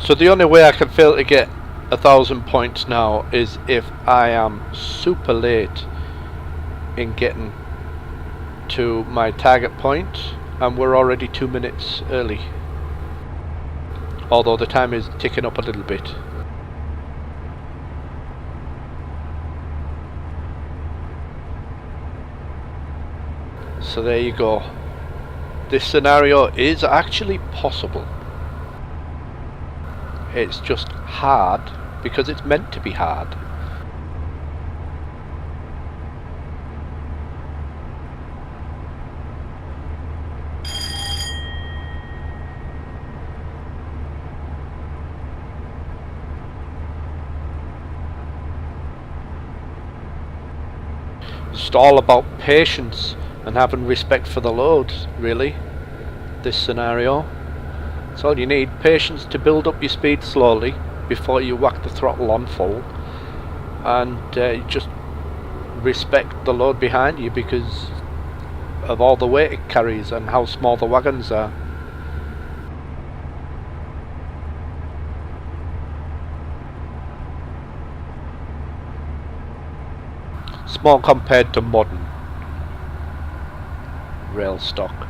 So the only way I can fail to get 1,000 points now is if I am super late in getting to my target point, and we're already 2 minutes early, although the time is ticking up a little bit. So there you go. This scenario is actually possible. It's just hard because it's meant to be hard. It's all about patience and having respect for the load, really, this scenario. That's all you need, patience to build up your speed slowly before you whack the throttle on full, and just respect the load behind you because of all the weight it carries and how small the wagons are. Small compared to modern rail stock.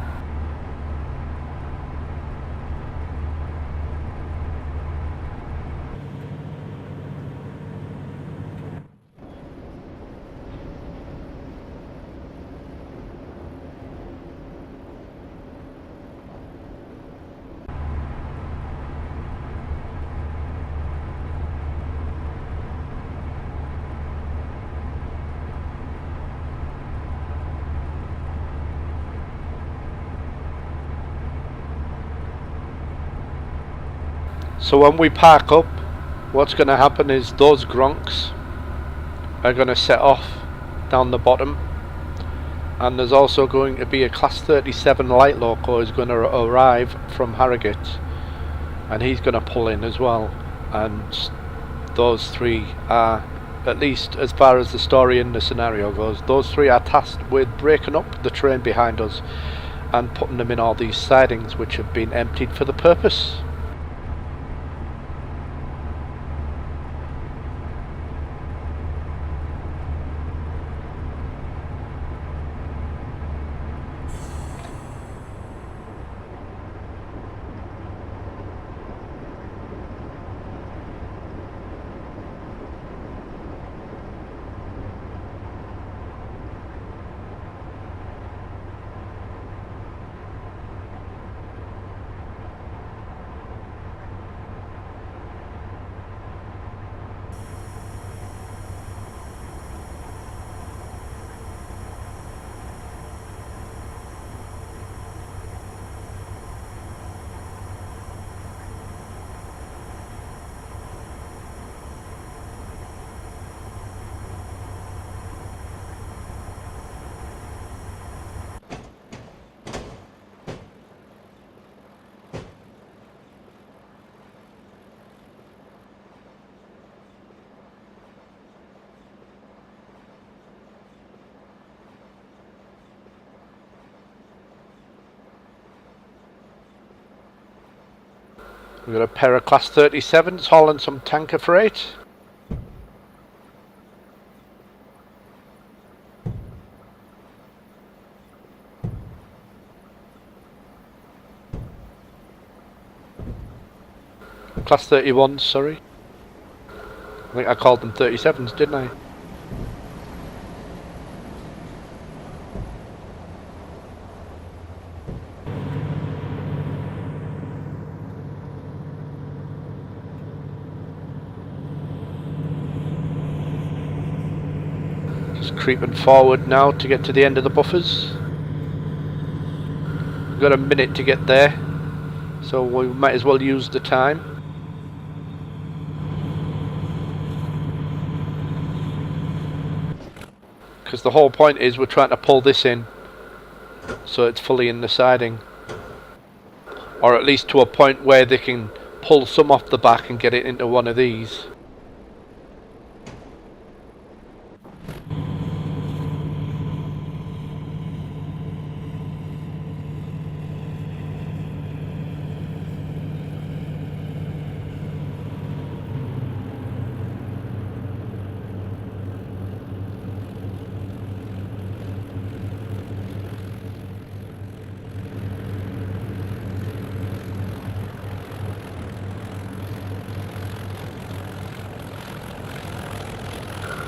So when we park up, what's going to happen is those gronks are going to set off down the bottom, and there's also going to be a class 37 light loco is going to arrive from Harrogate, and he's going to pull in as well. And those three are, at least as far as the story and the scenario goes, those three are tasked with breaking up the train behind us and putting them in all these sidings which have been emptied for the purpose. We've got a pair of class 37s hauling some tanker freight. Class 31s, sorry. I think I called them 37s, didn't I? Just creeping forward now to get to the end of the buffers. We've got a minute to get there, so we might as well use the time. Because the whole point is we're trying to pull this in so it's fully in the siding, or at least to a point where they can pull some off the back and get it into one of these.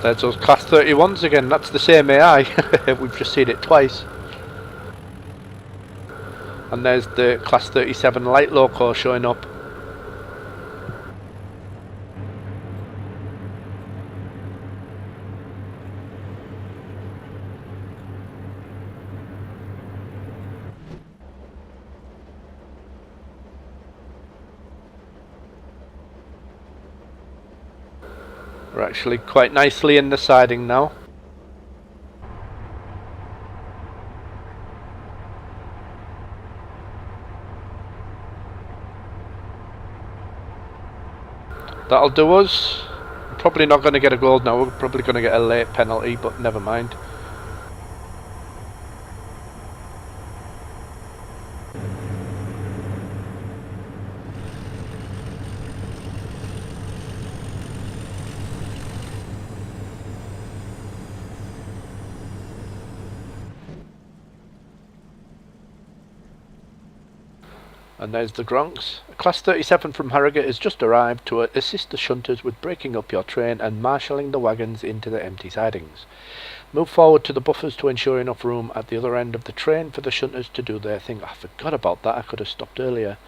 There's those class 31s again, that's the same AI, we've just seen it twice. And there's the class 37 light loco showing up. We're actually quite nicely in the siding now. That'll do us. We're probably not going to get a gold now, we're probably going to get a late penalty, but never mind. And there's the Gronks. Class 37 from Harrogate has just arrived to assist the shunters with breaking up your train and marshalling the wagons into the empty sidings. Move forward to the buffers to ensure enough room at the other end of the train for the shunters to do their thing. I forgot about that, I could have stopped earlier.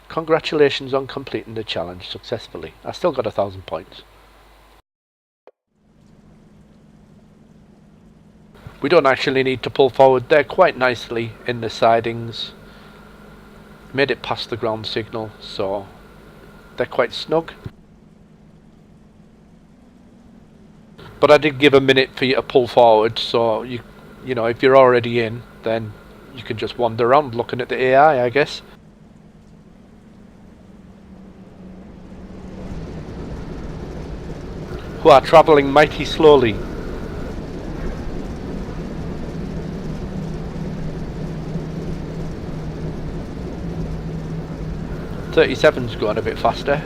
Congratulations on completing the challenge successfully. I still got 1,000 points. We don't actually need to pull forward, they're quite nicely in the sidings. Made it past the ground signal, so they're quite snug. But I did give a minute for you to pull forward, so you know, if you're already in, then you can just wander around looking at the AI, I guess. Who are travelling mighty slowly. .37's going a bit faster.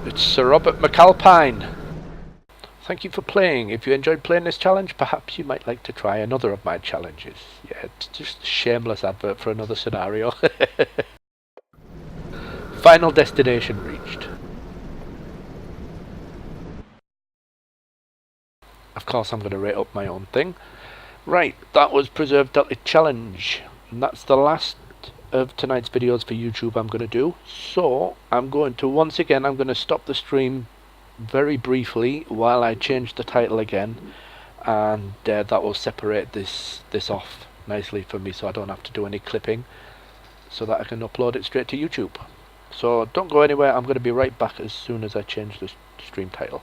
It's Sir Robert McAlpine. Thank you for playing. If you enjoyed playing this challenge, perhaps you might like to try another of my challenges. Yeah, it's just a shameless advert for another scenario. Final destination reached. Of course I'm going to rate up my own thing. Right, that was Preserved Deltic Challenge. And that's the last of tonight's videos for YouTube I'm going to do. So, I'm going to stop the stream very briefly while I change the title again. And that will separate this off nicely for me, so I don't have to do any clipping, so that I can upload it straight to YouTube. So don't go anywhere, I'm going to be right back as soon as I change the stream title.